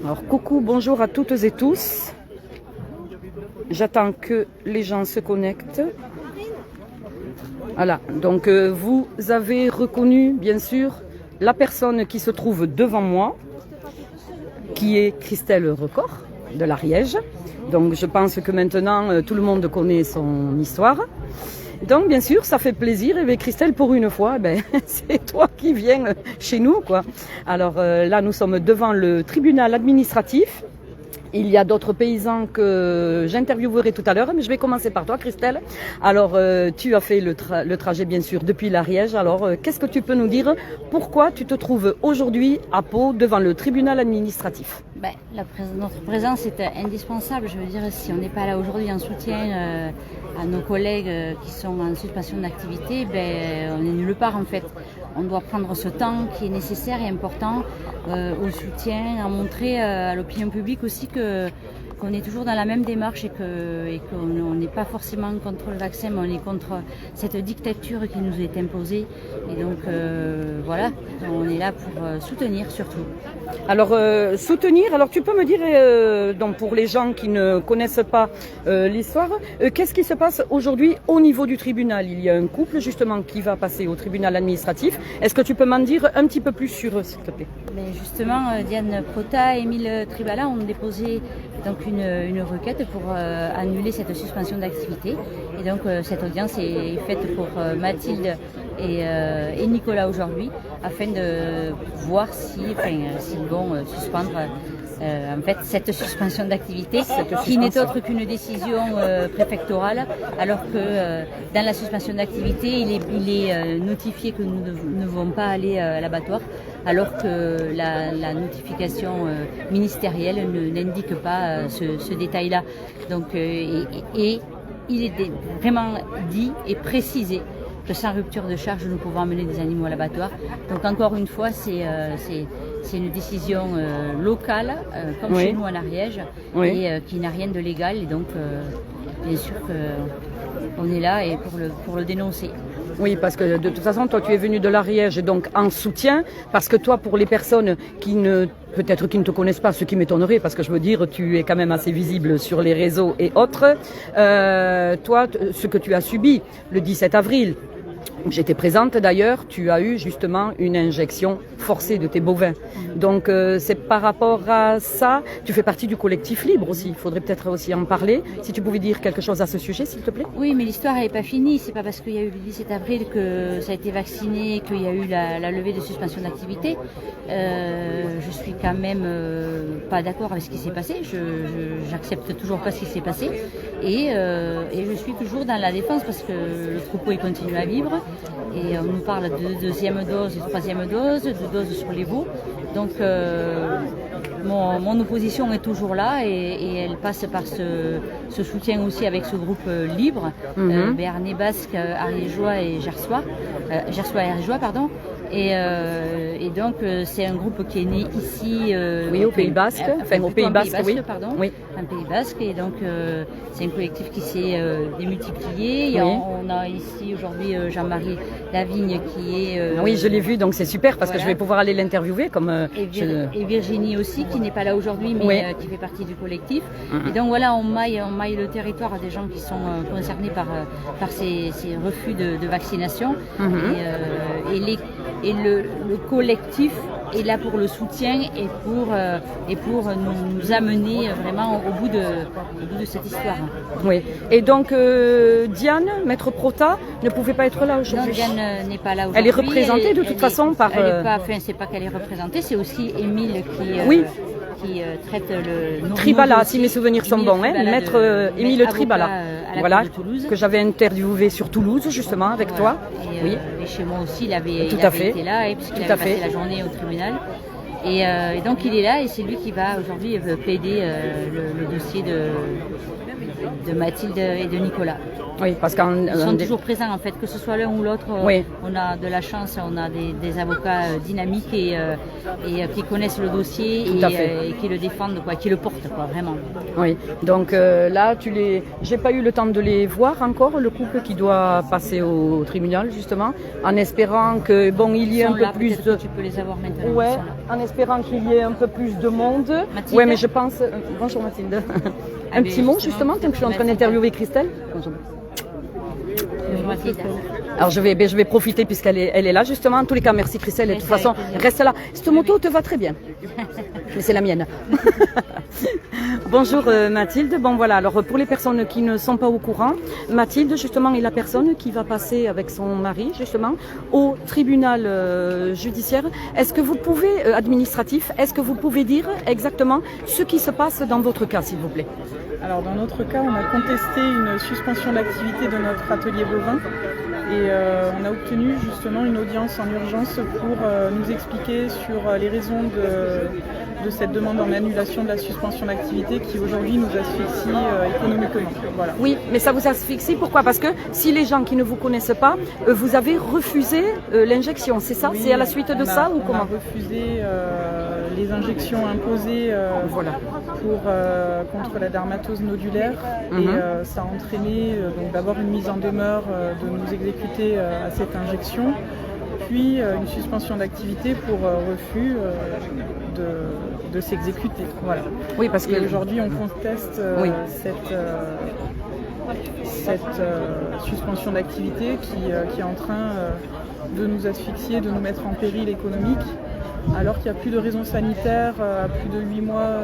Alors coucou, bonjour à toutes et tous. J'attends que les gens se connectent. Voilà, donc vous avez reconnu bien sûr la personne qui se trouve devant moi, qui est Christelle Record de l'Ariège. Donc je pense que maintenant tout le monde connaît son histoire. Donc bien sûr ça fait plaisir, et bien, Christelle, pour une fois c'est toi qui viens chez nous quoi. Alors là nous sommes devant le tribunal administratif. Il y a d'autres paysans que j'interviewerai tout à l'heure, mais je vais commencer par toi, Christelle. Alors, tu as fait le trajet, bien sûr, depuis l'Ariège. Alors, qu'est-ce que tu peux nous dire? Pourquoi tu te trouves aujourd'hui à Pau, devant le tribunal administratif? Notre présence est indispensable. Je veux dire, si on n'est pas là aujourd'hui en soutien à nos collègues qui sont en suspension d'activité, on n'est nulle part en fait. On doit prendre ce temps qui est nécessaire et important au soutien, à montrer à l'opinion publique aussi qu'on est toujours dans la même démarche et qu'on n'est pas forcément contre le vaccin, mais on est contre cette dictature qui nous est imposée. Et donc voilà, on est là pour soutenir surtout. Alors soutenir, alors tu peux me dire, donc pour les gens qui ne connaissent pas l'histoire, qu'est-ce qui se passe aujourd'hui au niveau du tribunal? Il y a un couple justement qui va passer au tribunal administratif. Est-ce que tu peux m'en dire un petit peu plus sur eux, s'il te plaît? Justement, Diane Prota et Émile Tribala ont déposé donc une requête pour annuler cette suspension d'activité. Et donc cette audience est faite pour Mathilde et Nicolas aujourd'hui, afin de voir s'ils vont suspendre en fait cette suspension d'activité, qui n'est autre qu'une décision préfectorale, alors que dans la suspension d'activité, il est notifié que nous ne devons pas aller à l'abattoir, alors que la notification ministérielle n'indique pas ce détail-là. Donc, et il est vraiment dit et précisé que sans rupture de charge, nous pouvons amener des animaux à l'abattoir. Donc encore une fois, c'est une décision locale, comme chez nous en Ariège, et qui n'a rien de légal. Et donc, bien sûr qu'on est là et pour le dénoncer. Oui, parce que de toute façon, toi, tu es venu de l'Ariège, donc en soutien, parce que toi, pour les personnes peut-être qui ne te connaissent pas, ce qui m'étonnerait, parce que je veux dire, tu es quand même assez visible sur les réseaux et autres. Toi, ce que tu as subi le 17 avril, j'étais présente d'ailleurs, tu as eu justement une injection forcée de tes bovins. Donc c'est par rapport à ça, tu fais partie du collectif Libre aussi, il faudrait peut-être aussi en parler. Si tu pouvais dire quelque chose à ce sujet, s'il te plaît. Oui, mais l'histoire n'est pas finie, c'est pas parce qu'il y a eu le 17 avril que ça a été vacciné, qu'il y a eu la levée de suspension d'activité. Je suis quand même pas d'accord avec ce qui s'est passé, j'accepte toujours pas ce qui s'est passé, et je suis toujours dans la défense parce que le troupeau il continue à vivre. Et on nous parle de deuxième dose, de troisième dose, de dose sur les veaux. Donc mon opposition est toujours là et elle passe par ce soutien aussi avec ce groupe libre, Béarnais Basque, Ariégeois et Gersois et Ariégeois, pardon. Et donc c'est un groupe qui est né ici au Pays Basque, au Pays Basque, oui. Pardon, oui. Un Pays Basque, et donc c'est un collectif qui s'est démultiplié. On a ici aujourd'hui Jean-Marie Lavigne qui est... oui, je l'ai vu, donc c'est super parce que je vais pouvoir aller l'interviewer. Et Virginie aussi, qui n'est pas là aujourd'hui, mais qui fait partie du collectif. Et donc voilà, on maille le territoire à des gens qui sont concernés par ces refus de vaccination. Et le collectif est là pour le soutien et pour nous amener vraiment au bout de cette histoire. Oui. Et donc Diane, Maître Prota, ne pouvait pas être là aujourd'hui. Non, Diane n'est pas là aujourd'hui. Elle est représentée de toute façon par... c'est pas qu'elle est représentée, c'est aussi Émile qui traite le... Tribala, si mes souvenirs sont bons, Maître Émile Tribala, voilà, que j'avais interviewé sur Toulouse justement avec toi. Et chez moi aussi, il avait été là, puisqu'il avait passé la journée au tribunal. Et donc il est là et c'est lui qui va aujourd'hui plaider le dossier de Mathilde et de Nicolas. Oui, parce qu'ils sont toujours présents en fait, que ce soit l'un ou l'autre. On a de la chance, on a des avocats dynamiques et qui connaissent le dossier et qui le défendent, qui le portent, vraiment. Oui, donc là, j'ai pas eu le temps de les voir encore, le couple qui doit passer au tribunal justement, en espérant que il y ait un peu plus de... Tu peux les avoir maintenant. Ouais, en espérant espérant qu'il y ait un peu plus de monde. Mathilde. Oui, mais je pense... bonjour Mathilde. Un petit mot justement, tant que je suis en train d'interviewer Christelle. Bonjour. Bonjour Mathilde. Alors je vais profiter puisqu'elle est là justement. En tous les cas, merci Christelle. Et de toute façon, reste là. Cette moto te va très bien. Mais c'est la mienne. Bonjour Mathilde. Bon voilà, alors pour les personnes qui ne sont pas au courant, Mathilde justement est la personne qui va passer avec son mari justement au tribunal judiciaire. Est-ce que vous pouvez, administratif, est-ce que vous pouvez dire exactement ce qui se passe dans votre cas s'il vous plaît? Alors dans notre cas, on a contesté une suspension d'activité de notre atelier bovin et on a obtenu justement une audience en urgence pour nous expliquer sur les raisons de cette demande en annulation de la suspension d'activité qui aujourd'hui nous asphyxie économiquement. Voilà. Oui, mais ça vous asphyxie, pourquoi? Parce que si les gens qui ne vous connaissent pas, vous avez refusé l'injection, c'est ça? Oui, c'est à la suite de ça ou comment? On a refusé les injections imposées voilà. contre la dermatose nodulaire et ça a entraîné donc d'abord une mise en demeure de nous exécuter à cette injection, puis une suspension d'activité pour refus de s'exécuter. Voilà. Oui, parce que aujourd'hui on conteste cette suspension d'activité qui est en train de nous asphyxier, de nous mettre en péril économique, alors qu'il n'y a plus de raison sanitaire, à plus de 8 mois,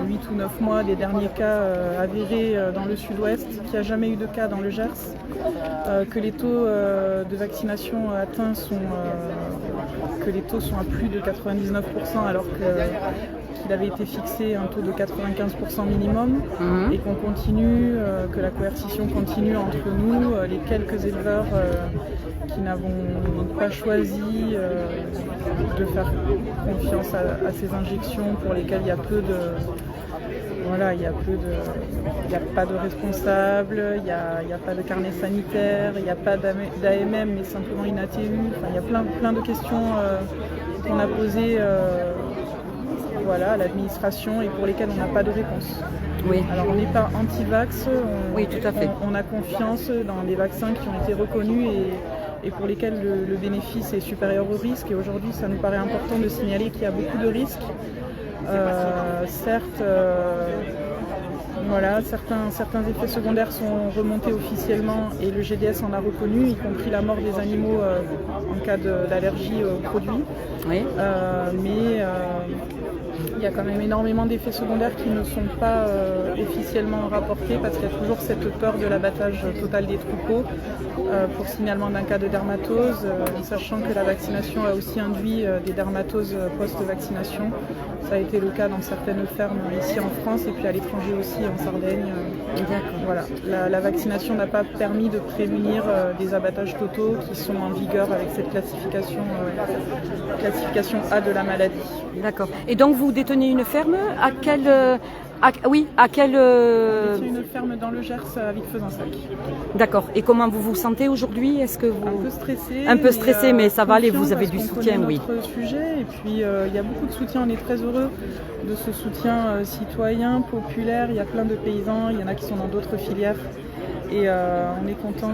8 ou 9 mois des derniers cas avérés dans le sud-ouest, qu'il n'y a jamais eu de cas dans le Gers, que les taux de vaccination atteints sont à plus de 99% alors qu'il avait été fixé un taux de 95% minimum et qu'on continue, que la coercition continue entre nous, les quelques éleveurs qui n'avons pas choisi de faire confiance à ces injections pour lesquelles il y a peu de... Voilà, il n'y a pas de responsable, il n'y a pas de carnet sanitaire, il n'y a pas d'AMM, mais simplement une ATU. Enfin, il y a plein de questions qu'on a posées à l'administration et pour lesquelles on n'a pas de réponse. Oui. Alors on n'est pas anti-vax, oui, tout à fait. On a confiance dans les vaccins qui ont été reconnus et pour lesquels le bénéfice est supérieur au risque. Et aujourd'hui, ça nous paraît important de signaler qu'il y a beaucoup de risques. Certes, certains effets secondaires sont remontés officiellement et le GDS en a reconnu, y compris la mort des animaux en cas d'allergie aux produits. Oui. Mais il y a quand même énormément d'effets secondaires qui ne sont pas officiellement rapportés parce qu'il y a toujours cette peur de l'abattage total des troupeaux pour signalement d'un cas de dermatose, sachant que la vaccination a aussi induit des dermatoses post-vaccination. Ça a été le cas dans certaines fermes ici en France et puis à l'étranger aussi en Sardaigne. Voilà. La vaccination n'a pas permis de prévenir des abattages totaux qui sont en vigueur avec cette classification A de la maladie. D'accord. Et donc vous détenez une ferme à quelle... une ferme dans le Gers à Vic-Fezensac. D'accord. Et comment vous vous sentez aujourd'hui? Est-ce que vous... Un peu stressé, mais ça va aller, vous avez du soutien, oui. Notre sujet et puis il y a beaucoup de soutien, on est très heureux de ce soutien citoyen, populaire, il y a plein de paysans, il y en a qui sont dans d'autres filières. Et on est content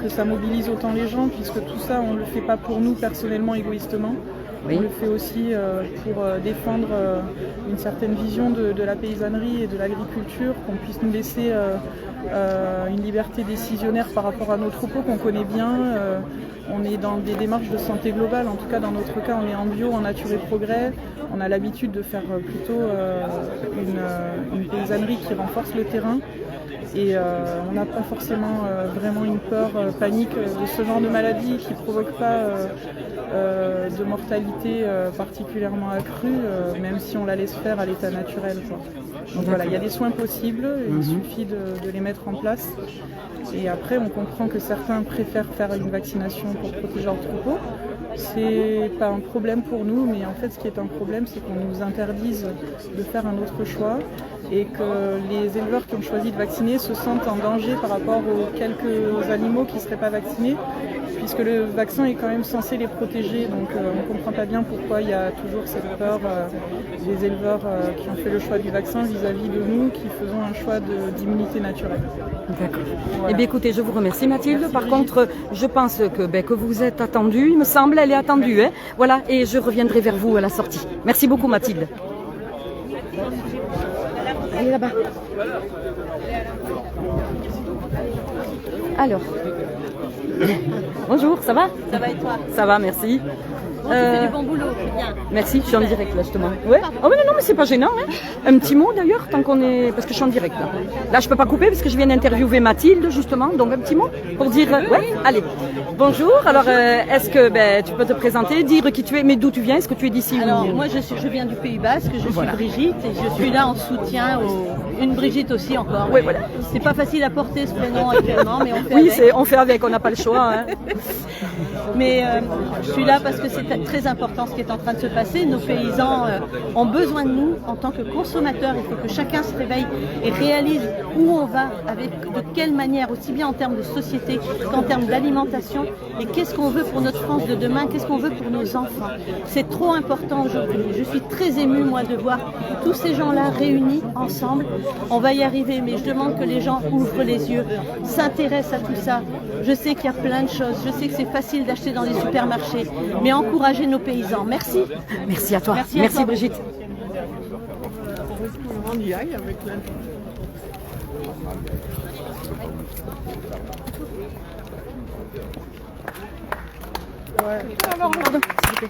que ça mobilise autant les gens, puisque tout ça, on ne le fait pas pour nous personnellement, égoïstement. Oui. On le fait aussi pour défendre une certaine vision de la paysannerie et de l'agriculture, qu'on puisse nous laisser une liberté décisionnaire par rapport à nos troupeaux qu'on connaît bien. On est dans des démarches de santé globale, en tout cas dans notre cas on est en bio, en nature et progrès. On a l'habitude de faire plutôt une paysannerie qui renforce le terrain. Et on n'a pas forcément vraiment une peur panique de ce genre de maladie qui ne provoque pas de mortalité particulièrement accrue, même si on la laisse faire à l'état naturel, quoi. Donc voilà, il y a des soins possibles, il suffit de les mettre en place. Et après, on comprend que certains préfèrent faire une vaccination pour protéger leur troupeau. C'est pas un problème pour nous, mais en fait, ce qui est un problème, c'est qu'on nous interdise de faire un autre choix et que les éleveurs qui ont choisi de vacciner se sentent en danger par rapport aux quelques animaux qui ne seraient pas vaccinés, puisque le vaccin est quand même censé les protéger. Donc on ne comprend pas bien pourquoi il y a toujours cette peur des éleveurs qui ont fait le choix du vaccin vis-à-vis de nous qui faisons un choix d'immunité naturelle. D'accord. Voilà. Eh bien écoutez, je vous remercie Mathilde. Par contre, je pense que vous êtes attendue, il me semble, elle est attendue. Hein, voilà, et je reviendrai vers vous à la sortie. Merci beaucoup Mathilde. Allez là-bas. Alors. Bonjour, ça va? Ça va et toi? Ça va, merci. Tu fais du bon boulot, c'est bien. Merci, je suis en direct là justement. Ouais. Oh mais non, mais c'est pas gênant. Hein. Un petit mot d'ailleurs, tant qu'on est, parce que je suis en direct là. Là, je peux pas couper parce que je viens d'interviewer Mathilde justement. Donc un petit mot pour dire. Ouais. Allez. Bonjour. Alors, est-ce que tu peux te présenter, dire qui tu es, mais d'où tu viens? Est-ce que tu es d'ici? Alors, ou... moi, je viens du Pays Basque. Je Voilà. suis Brigitte et je suis là en soutien une Brigitte aussi encore. Oui, voilà. C'est pas facile à porter ce prénom actuellement, mais on fait Oui, avec. on fait avec. On n'a pas le choix. Hein. Mais je suis là parce que c'est très important ce qui est en train de se passer. Nos paysans ont besoin de nous en tant que consommateurs. Il faut que chacun se réveille et réalise où on va, de quelle manière, aussi bien en termes de société qu'en termes d'alimentation. Et qu'est-ce qu'on veut pour notre France de demain, qu'est-ce qu'on veut pour nos enfants. C'est trop important aujourd'hui. Je suis très émue, moi, de voir tous ces gens-là réunis ensemble. On va y arriver, mais je demande que les gens ouvrent les yeux, s'intéressent à tout ça. Je sais qu'il y a plein de choses. Je sais que c'est facile d'acheter dans les supermarchés, mais encourager nos paysans. Merci. Merci à toi. Merci à toi. Brigitte. On y aille avec la... Ouais. Alors, pardon, s'il vous plaît.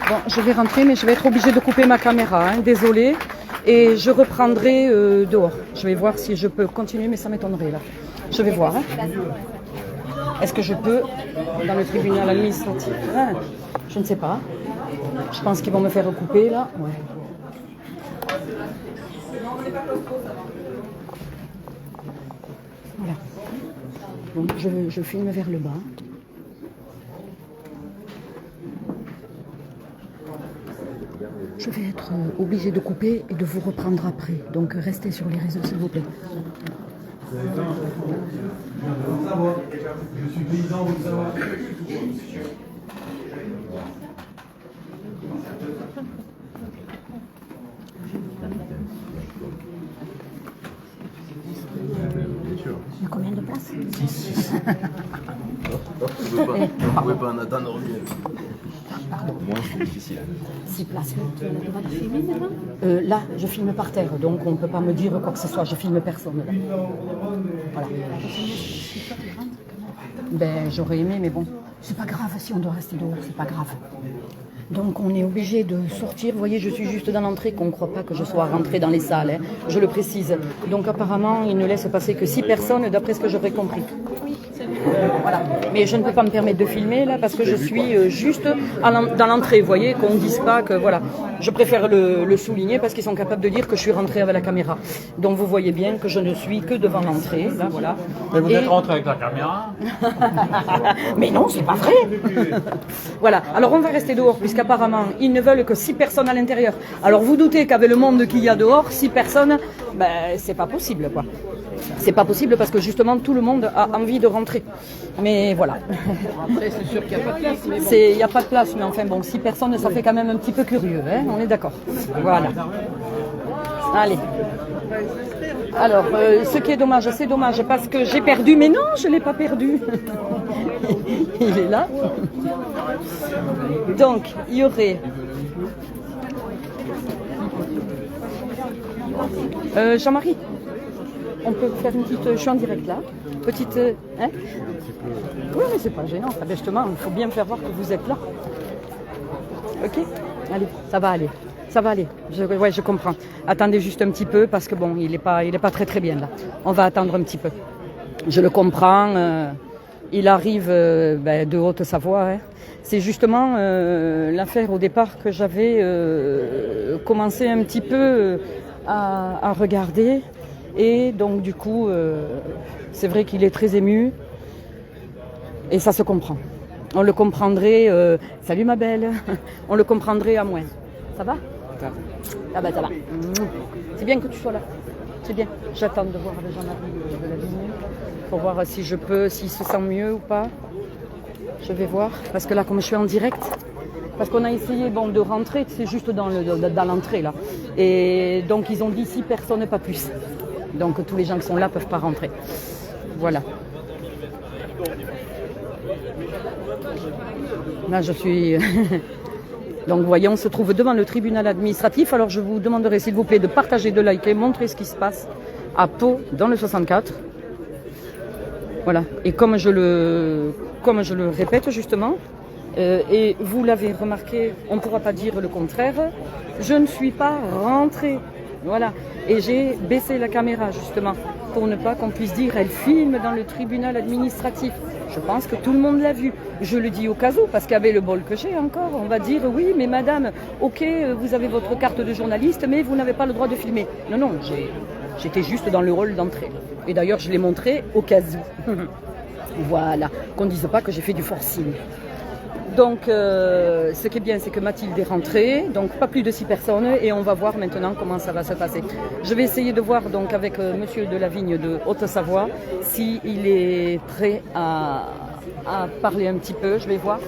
Bon, je vais rentrer, mais je vais être obligée de couper ma caméra, hein, désolée. Et je reprendrai dehors. Je vais voir si je peux continuer, mais ça m'étonnerait là. Je vais voir. Hein. Est-ce que je peux dans le tribunal administratif? Je ne sais pas. Je pense qu'ils vont me faire couper là. Ouais. Voilà. Bon, je filme vers le bas. Je vais être obligée de couper et de vous reprendre après. Donc restez sur les réseaux s'il vous plaît. Je suis paysan, vous le savez. Il y a combien de places? 6. Vous ne pouvez pas en attendre mieux. Moi, c'est difficile. 6 places. Là, je filme par terre, donc on ne peut pas me dire quoi que ce soit. Je filme personne. Là. Voilà. Ben, j'aurais aimé, mais bon, c'est pas grave si on doit rester dehors, c'est pas grave. Donc on est obligé de sortir. Vous voyez, je suis juste dans l'entrée, qu'on ne croit pas que je sois rentrée dans les salles, hein. Je le précise. Donc apparemment, ils ne laissent passer que 6 personnes, d'après ce que j'aurais compris. Voilà. Mais je ne peux pas me permettre de filmer là parce que je suis juste dans l'entrée. Vous voyez, qu'on ne dise pas que voilà. Je préfère le souligner parce qu'ils sont capables de dire que je suis rentrée avec la caméra. Donc vous voyez bien que je ne suis que devant l'entrée. Là, voilà. Mais vous êtes rentré avec la caméra? Mais non, c'est pas vrai. Voilà. Alors on va rester dehors puisqu'apparemment ils ne veulent que 6 personnes à l'intérieur. Alors vous doutez qu'avec le monde qu'il y a dehors, 6 personnes, ben c'est pas possible quoi. C'est pas possible parce que justement tout le monde a envie de rentrer. Mais voilà. Après, c'est sûr qu'il n'y a pas de place. Mais bon. Il n'y a pas de place, mais enfin bon, 6 personnes, ça fait quand même un petit peu curieux, hein, on est d'accord. Voilà. Allez. Alors, ce qui est dommage, c'est dommage parce que j'ai perdu, mais non, je ne l'ai pas perdu. Il est là. Donc, il y aurait... Jean-Marie, on peut faire une petite... Je suis en direct là. Petite... Hein? Oui, mais c'est pas gênant. Enfin, justement, il faut bien me faire voir que vous êtes là. Ok? Allez, ça va aller. Ça va aller. Je comprends. Attendez juste un petit peu parce que bon, il est pas très très bien là. On va attendre un petit peu. Je le comprends. Il arrive de Haute-Savoie. Hein. C'est justement l'affaire au départ que j'avais commencé un petit peu à regarder. Et donc du coup, c'est vrai qu'il est très ému. Et ça se comprend. On le comprendrait... salut ma belle. On le comprendrait à moins. Ça va? Ah bah ça va. C'est bien que tu sois là. C'est bien. J'attends de voir avec Jean-Marie de la Vigne pour voir si je peux, s'il se sent mieux ou pas. Je vais voir. Parce que là, comme je suis en direct, parce qu'on a essayé de rentrer, c'est juste dans l'entrée là. Et donc ils ont dit 6 personnes, pas plus. Donc tous les gens qui sont là peuvent pas rentrer. Voilà. Là, je suis... Donc, voyons, on se trouve devant le tribunal administratif. Alors, je vous demanderai, s'il vous plaît, de partager, de liker, montrer ce qui se passe à Pau, dans le 64. Voilà. Et comme je le répète, justement, et vous l'avez remarqué, on ne pourra pas dire le contraire, je ne suis pas rentrée. Voilà. Et j'ai baissé la caméra, justement, pour ne pas qu'on puisse dire, elle filme dans le tribunal administratif. Je pense que tout le monde l'a vu. Je le dis au cas où, parce qu'avec le bol que j'ai encore, on va dire, oui, mais madame, ok, vous avez votre carte de journaliste, mais vous n'avez pas le droit de filmer. Non, non, j'étais juste dans le rôle d'entrée. Et d'ailleurs, je l'ai montré au cas où. Voilà, qu'on ne dise pas que j'ai fait du forcing. Donc, ce qui est bien, c'est que Mathilde est rentrée, donc pas plus de 6 personnes, et on va voir maintenant comment ça va se passer. Je vais essayer de voir donc avec Monsieur de la Vigne de Haute-Savoie s'il est prêt à parler un petit peu. Je vais voir.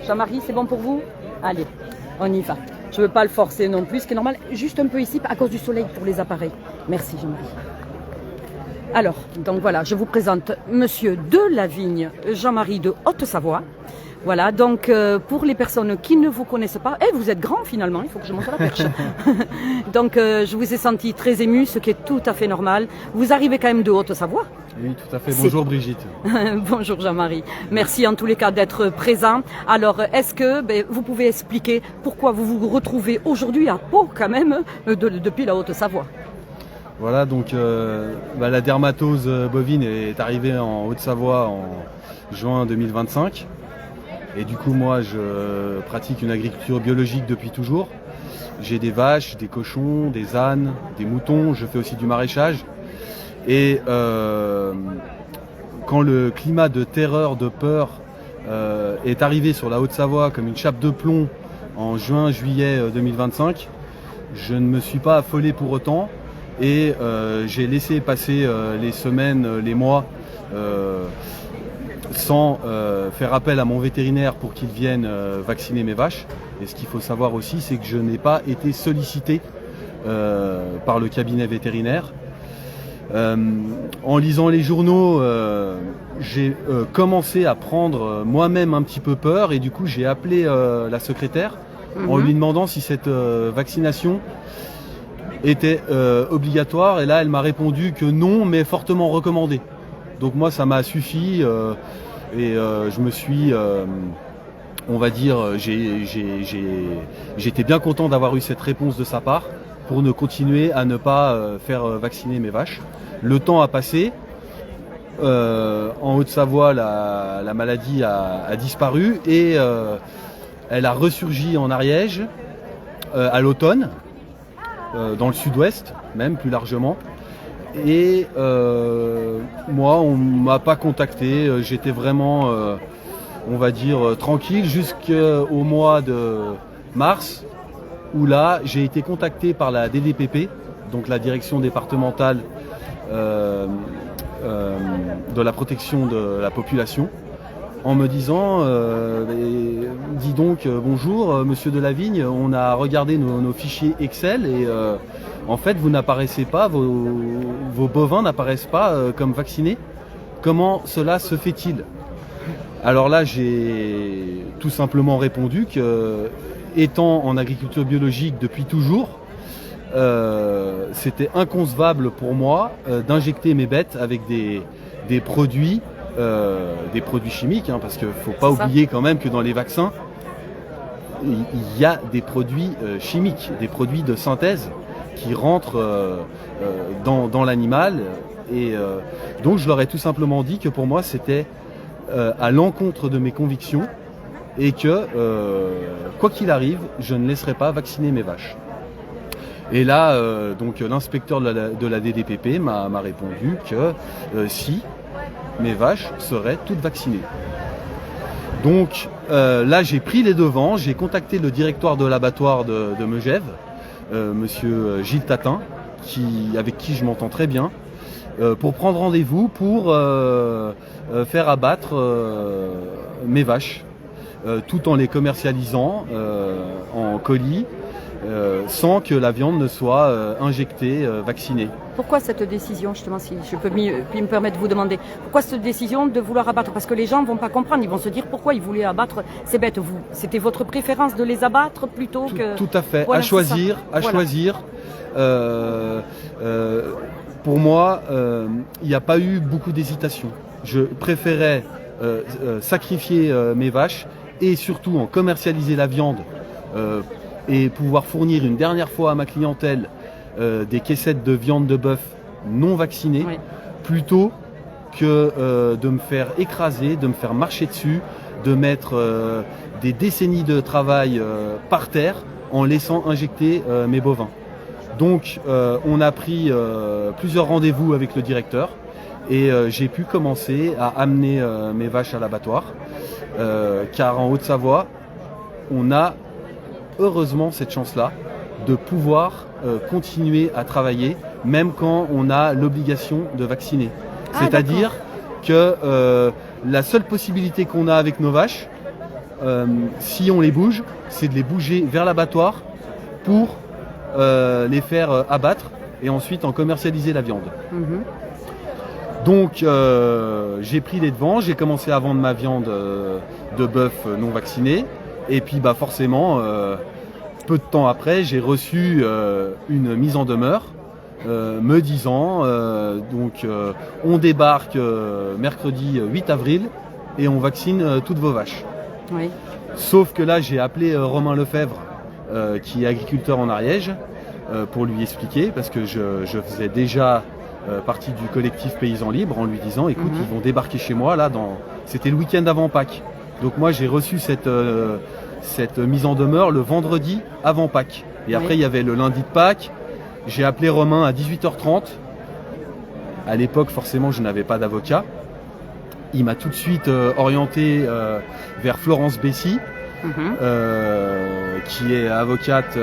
Jean-Marie, c'est bon pour vous? Allez, on y va. Je ne veux pas le forcer non plus, ce qui est normal, juste un peu ici à cause du soleil pour les appareils. Merci Jean-Marie. Alors, donc voilà, je vous présente Monsieur de la Vigne, Jean-Marie de Haute-Savoie. Voilà, donc pour les personnes qui ne vous connaissent pas, vous êtes grand finalement, il faut que je monte à la perche. Donc je vous ai senti très ému, ce qui est tout à fait normal. Vous arrivez quand même de Haute-Savoie? Oui, tout à fait. Bonjour Brigitte. Bonjour Jean-Marie. Merci en tous les cas d'être présent. Alors, est-ce que vous pouvez expliquer pourquoi vous vous retrouvez aujourd'hui à Pau quand même, depuis la Haute-Savoie? Voilà, donc la dermatose bovine est arrivée en Haute-Savoie en juin 2025. Et du coup, moi, je pratique une agriculture biologique depuis toujours. J'ai des vaches, des cochons, des ânes, des moutons. Je fais aussi du maraîchage. Et quand le climat de terreur, de peur est arrivé sur la Haute-Savoie comme une chape de plomb en juin-juillet 2025, je ne me suis pas affolé pour autant. Et j'ai laissé passer les semaines, les mois sans faire appel à mon vétérinaire pour qu'il vienne vacciner mes vaches. Et ce qu'il faut savoir aussi, c'est que je n'ai pas été sollicité par le cabinet vétérinaire. En lisant les journaux, j'ai commencé à prendre moi-même un petit peu peur et du coup j'ai appelé la secrétaire en lui demandant si cette vaccination était obligatoire, et là elle m'a répondu que non, mais fortement recommandé. Donc moi ça m'a suffi et je me suis, on va dire, j'étais bien content d'avoir eu cette réponse de sa part pour ne continuer à ne pas faire vacciner mes vaches. Le temps a passé, en Haute-Savoie la maladie a disparu et elle a ressurgi en Ariège à l'automne. Dans le sud-ouest, même plus largement. Et moi, on ne m'a pas contacté. J'étais vraiment, on va dire, tranquille jusqu'au mois de mars, où là, j'ai été contacté par la DDPP, donc la direction départementale de la protection de la population, en me disant dis donc bonjour monsieur de la Vigne, on a regardé nos fichiers Excel et en fait vous n'apparaissez pas, vos bovins n'apparaissent pas comme vaccinés. Comment cela se fait-il? Alors là j'ai tout simplement répondu que étant en agriculture biologique depuis toujours, c'était inconcevable pour moi d'injecter mes bêtes avec des produits chimiques, hein, parce qu'il ne faut pas oublier quand même que dans les vaccins, il y a des produits chimiques, des produits de synthèse qui rentrent dans l'animal. Et donc je leur ai tout simplement dit que pour moi c'était à l'encontre de mes convictions et que, quoi qu'il arrive, je ne laisserai pas vacciner mes vaches. Et là, donc l'inspecteur de la DDPP m'a répondu que si mes vaches seraient toutes vaccinées. Donc là, j'ai pris les devants, j'ai contacté le directoire de l'abattoir de Megève, monsieur Gilles Tatin, avec qui je m'entends très bien, pour prendre rendez-vous pour faire abattre mes vaches, tout en les commercialisant en colis, sans que la viande ne soit injectée, vaccinée. Pourquoi cette décision, justement, si je peux puis me permettre de vous demander, pourquoi cette décision de vouloir abattre? Parce que les gens ne vont pas comprendre, ils vont se dire pourquoi ils voulaient abattre ces bêtes. C'était votre préférence de les abattre plutôt que... Tout à fait, voilà, à choisir. Pour moi, il n'y a pas eu beaucoup d'hésitation. Je préférais sacrifier mes vaches et surtout en commercialiser la viande et pouvoir fournir une dernière fois à ma clientèle des caissettes de viande de bœuf non vaccinées, oui, plutôt que de me faire écraser, de me faire marcher dessus, de mettre des décennies de travail par terre en laissant injecter mes bovins. Donc on a pris plusieurs rendez-vous avec le directeur et j'ai pu commencer à amener mes vaches à l'abattoir car en Haute-Savoie, on a heureusement cette chance-là de pouvoir continuer à travailler même quand on a l'obligation de vacciner. C'est-à-dire que la seule possibilité qu'on a avec nos vaches, si on les bouge, c'est de les bouger vers l'abattoir pour les faire abattre et ensuite en commercialiser la viande. Donc j'ai pris les devants, j'ai commencé à vendre ma viande de bœuf non vaccinée et puis forcément peu de temps après j'ai reçu une mise en demeure me disant on débarque mercredi 8 avril et on vaccine toutes vos vaches. Oui. Sauf que là j'ai appelé Romain Lefebvre qui est agriculteur en Ariège pour lui expliquer parce que je faisais déjà partie du collectif Paysans Libres en lui disant écoute ils vont débarquer chez moi là c'était le week-end avant Pâques. Donc moi j'ai reçu cette mise en demeure le vendredi avant Pâques. Et après il y avait le lundi de Pâques. J'ai appelé Romain à 18h30. À l'époque forcément je n'avais pas d'avocat. Il m'a tout de suite orienté vers Florence Bessy qui est avocate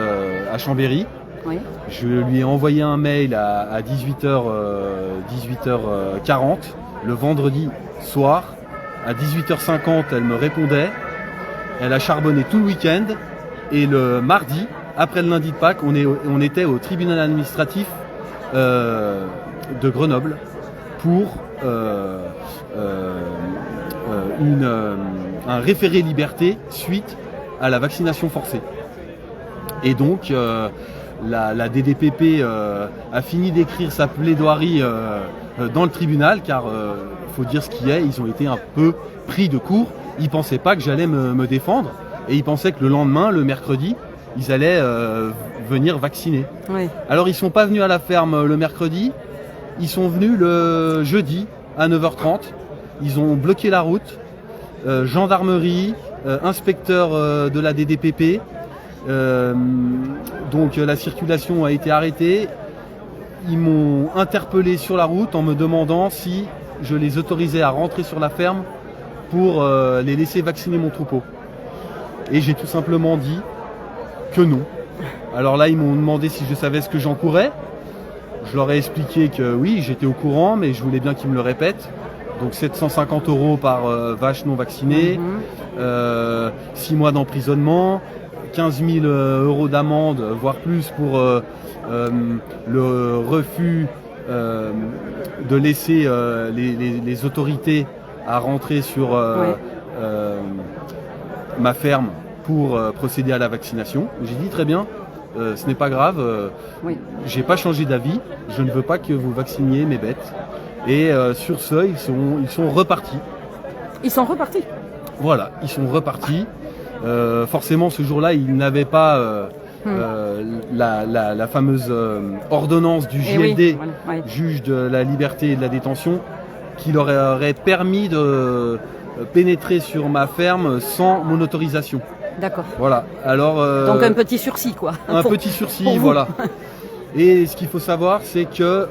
à Chambéry. Oui. Je lui ai envoyé un mail à 18h40 le vendredi soir. À 18h50, elle me répondait. Elle a charbonné tout le week-end. Et le mardi, après le lundi de Pâques, on était au tribunal administratif de Grenoble pour un référé liberté suite à la vaccination forcée. Et donc, la DDPP a fini d'écrire sa plaidoirie dans le tribunal car il faut dire ce qu'il y a, ils ont été un peu pris de court. Ils ne pensaient pas que j'allais me défendre et ils pensaient que le lendemain, le mercredi, ils allaient venir vacciner. Oui. Alors ils ne sont pas venus à la ferme le mercredi, ils sont venus le jeudi à 9h30. Ils ont bloqué la route, gendarmerie, inspecteur de la DDPP. Donc la circulation a été arrêtée. Ils m'ont interpellé sur la route en me demandant si je les autorisais à rentrer sur la ferme pour les laisser vacciner mon troupeau. Et j'ai tout simplement dit que non. Alors là, ils m'ont demandé si je savais ce que j'encourais. Je leur ai expliqué que oui, j'étais au courant, mais je voulais bien qu'ils me le répètent. Donc 750 € par vache non vaccinée, 6 mois d'emprisonnement, 15 000 € d'amende, voire plus pour le refus de laisser les autorités à rentrer sur ma ferme pour procéder à la vaccination. J'ai dit très bien, ce n'est pas grave, j'ai pas changé d'avis, je ne veux pas que vous vacciniez mes bêtes. Et sur ce, ils sont repartis. Ils sont repartis? Voilà, ils sont repartis. Forcément, ce jour-là, ils n'avaient pas la fameuse ordonnance du JLD, juge de la liberté et de la détention, qui leur aurait permis de pénétrer sur ma ferme sans mon autorisation. D'accord. Voilà. Alors, Donc un petit sursis, quoi. un Pour- petit sursis, pour vous. voilà. Et ce qu'il faut savoir, c'est que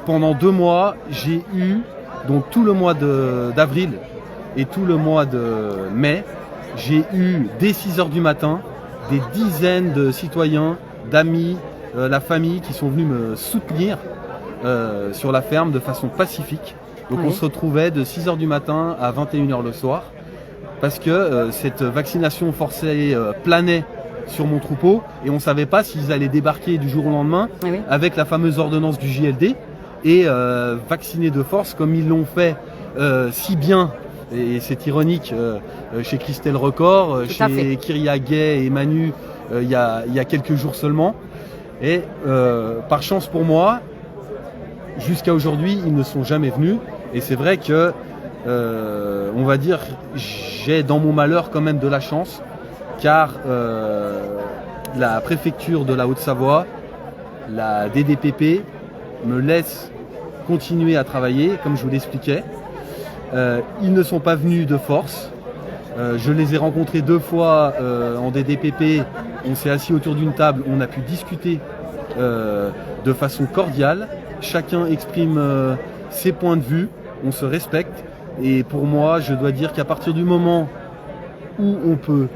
pendant 2 mois, j'ai eu, donc tout le mois d'avril et tout le mois de mai, j'ai eu dès 6h du matin des dizaines de citoyens, d'amis, la famille qui sont venus me soutenir sur la ferme de façon pacifique. Donc Oui. on se retrouvait de 6h du matin à 21h le soir parce que cette vaccination forcée planait sur mon troupeau et on ne savait pas s'ils allaient débarquer du jour au lendemain Oui. avec la fameuse ordonnance du JLD et vacciner de force comme ils l'ont fait si bien. Et c'est ironique, chez Christelle Record, Tout à fait. chez Kyria Gay et Manu, il y a quelques jours seulement. Et par chance pour moi, jusqu'à aujourd'hui, ils ne sont jamais venus. Et c'est vrai que, on va dire, j'ai dans mon malheur quand même de la chance, car la préfecture de la Haute-Savoie, la DDPP, me laisse continuer à travailler, comme je vous l'expliquais. Ils ne sont pas venus de force. Je les ai rencontrés 2 fois en DDPP. On s'est assis autour d'une table, on a pu discuter de façon cordiale. Chacun exprime ses points de vue, on se respecte. Et pour moi, je dois dire qu'à partir du moment où on peut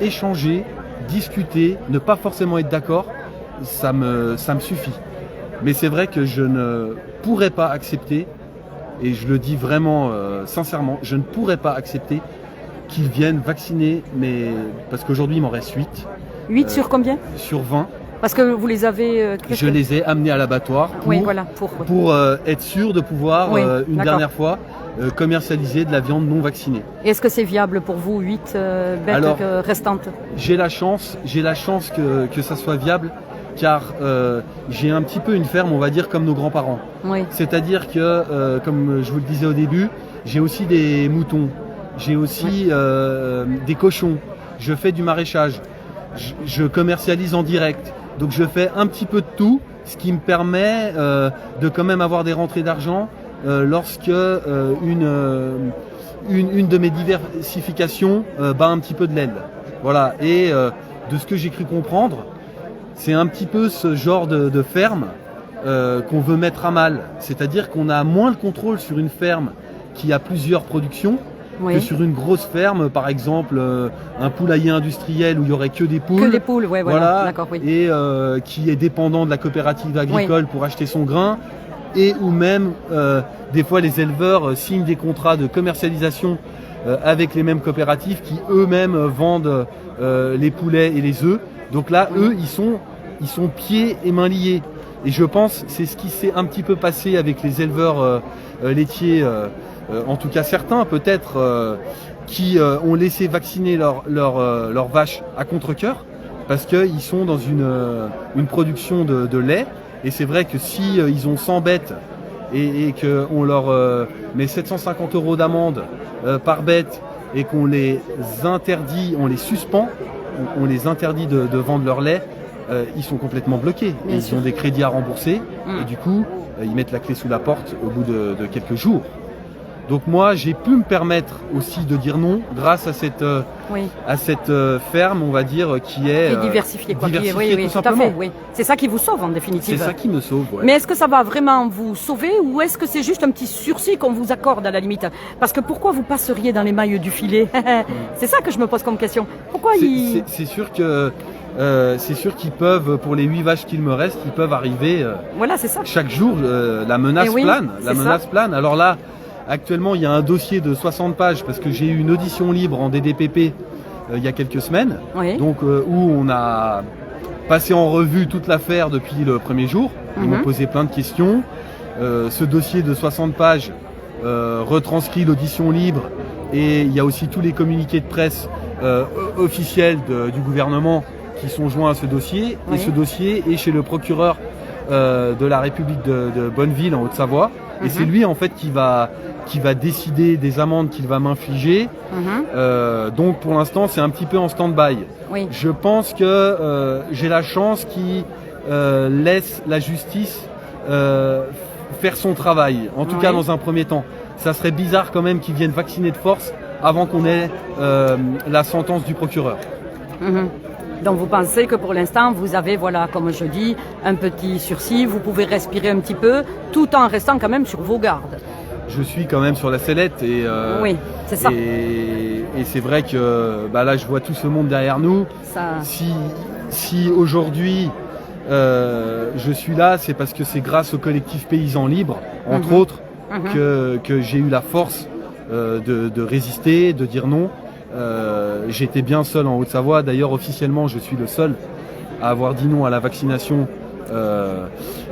échanger, discuter, ne pas forcément être d'accord, ça me suffit. Mais c'est vrai que je ne pourrais pas accepter, et je le dis vraiment sincèrement, je ne pourrais pas accepter qu'ils viennent vacciner, mais parce qu'aujourd'hui il m'en reste 8 8 sur combien? sur 20. Parce que vous les avez... Je les ai amenés à l'abattoir pour, Oui, voilà. pour être sûr de pouvoir Oui, une d'accord. dernière fois commercialiser de la viande non vaccinée. Est-ce que c'est viable pour vous, 8 bêtes Alors, restantes? J'ai la chance que ça soit viable, car j'ai un petit peu une ferme, on va dire, comme nos grands-parents. Oui. C'est-à-dire que, comme je vous le disais au début, j'ai aussi des moutons, j'ai aussi des cochons, je fais du maraîchage, je commercialise en direct. Donc je fais un petit peu de tout, ce qui me permet de quand même avoir des rentrées d'argent lorsque une de mes diversifications bat un petit peu de l'aile. Voilà, et de ce que j'ai cru comprendre, c'est un petit peu ce genre de ferme qu'on veut mettre à mal. C'est-à-dire qu'on a moins le contrôle sur une ferme qui a plusieurs productions que Oui. sur une grosse ferme, par exemple un poulailler industriel où il y aurait que des poules. Que des poules, ouais, voilà. D'accord, oui. Et qui est dépendant de la coopérative agricole pour acheter son grain. Et ou même, des fois, les éleveurs signent des contrats de commercialisation avec les mêmes coopératives qui eux-mêmes vendent les poulets et les œufs. Donc là, eux, ils sont pieds et mains liés. Et je pense c'est ce qui s'est un petit peu passé avec les éleveurs laitiers, en tout cas certains peut-être, qui ont laissé vacciner leurs vaches à contre-cœur, parce qu'ils sont dans une production de lait. Et c'est vrai que si ils ont 100 bêtes et qu'on leur met 750 € d'amende par bête et qu'on les interdit, on les suspend, on les interdit de vendre leur lait, ils sont complètement bloqués. Bien Ils sûr. ont des crédits à rembourser et du coup, ils mettent la clé sous la porte au bout de quelques jours. Donc moi, j'ai pu me permettre aussi de dire non grâce à cette ferme, on va dire, qui est diversifiée, quoi. diversifiée, Oui, tout tout à simplement. fait. Oui. C'est ça qui vous sauve, en définitive. C'est ça qui me sauve. Ouais. Mais est-ce que ça va vraiment vous sauver ou est-ce que c'est juste un petit sursis qu'on vous accorde à la limite? Parce que pourquoi vous passeriez dans les mailles du filet? C'est ça que je me pose comme question. Pourquoi ils... C'est sûr que c'est sûr qu'ils peuvent, pour les 8 vaches qu'il me reste, ils peuvent arriver Voilà, c'est ça. chaque jour. La menace Eh oui, plane. La c'est menace ça. plane. Alors là, actuellement, il y a un dossier de 60 pages parce que j'ai eu une audition libre en DDPP il y a quelques semaines. Oui. Donc où on a passé en revue toute l'affaire depuis le premier jour. Ils m'ont posé plein de questions. Ce dossier de 60 pages retranscrit l'audition libre et il y a aussi tous les communiqués de presse officiels du gouvernement qui sont joints à ce dossier. Oui. Et ce dossier est chez le procureur de la République de Bonneville en Haute-Savoie. Et c'est lui en fait qui va décider des amendes qu'il va m'infliger. Donc pour l'instant c'est un petit peu en stand-by. Oui. Je pense que j'ai la chance qui laisse la justice faire son travail, en tout cas dans un premier temps. ça serait bizarre quand même qu'ils viennent vacciner de force avant qu'on ait la sentence du procureur. Donc vous pensez que pour l'instant, vous avez, voilà, comme je dis, un petit sursis, vous pouvez respirer un petit peu, tout en restant quand même sur vos gardes. Je suis quand même sur la sellette et oui, c'est ça. Et c'est vrai que là, je vois tout ce monde derrière nous. Ça... Si aujourd'hui je suis là, c'est parce que c'est grâce au collectif Paysans Libres, entre autres, que j'ai eu la force de résister, de dire non. J'étais bien seul en Haute-Savoie. D'ailleurs, officiellement, je suis le seul à avoir dit non à la vaccination.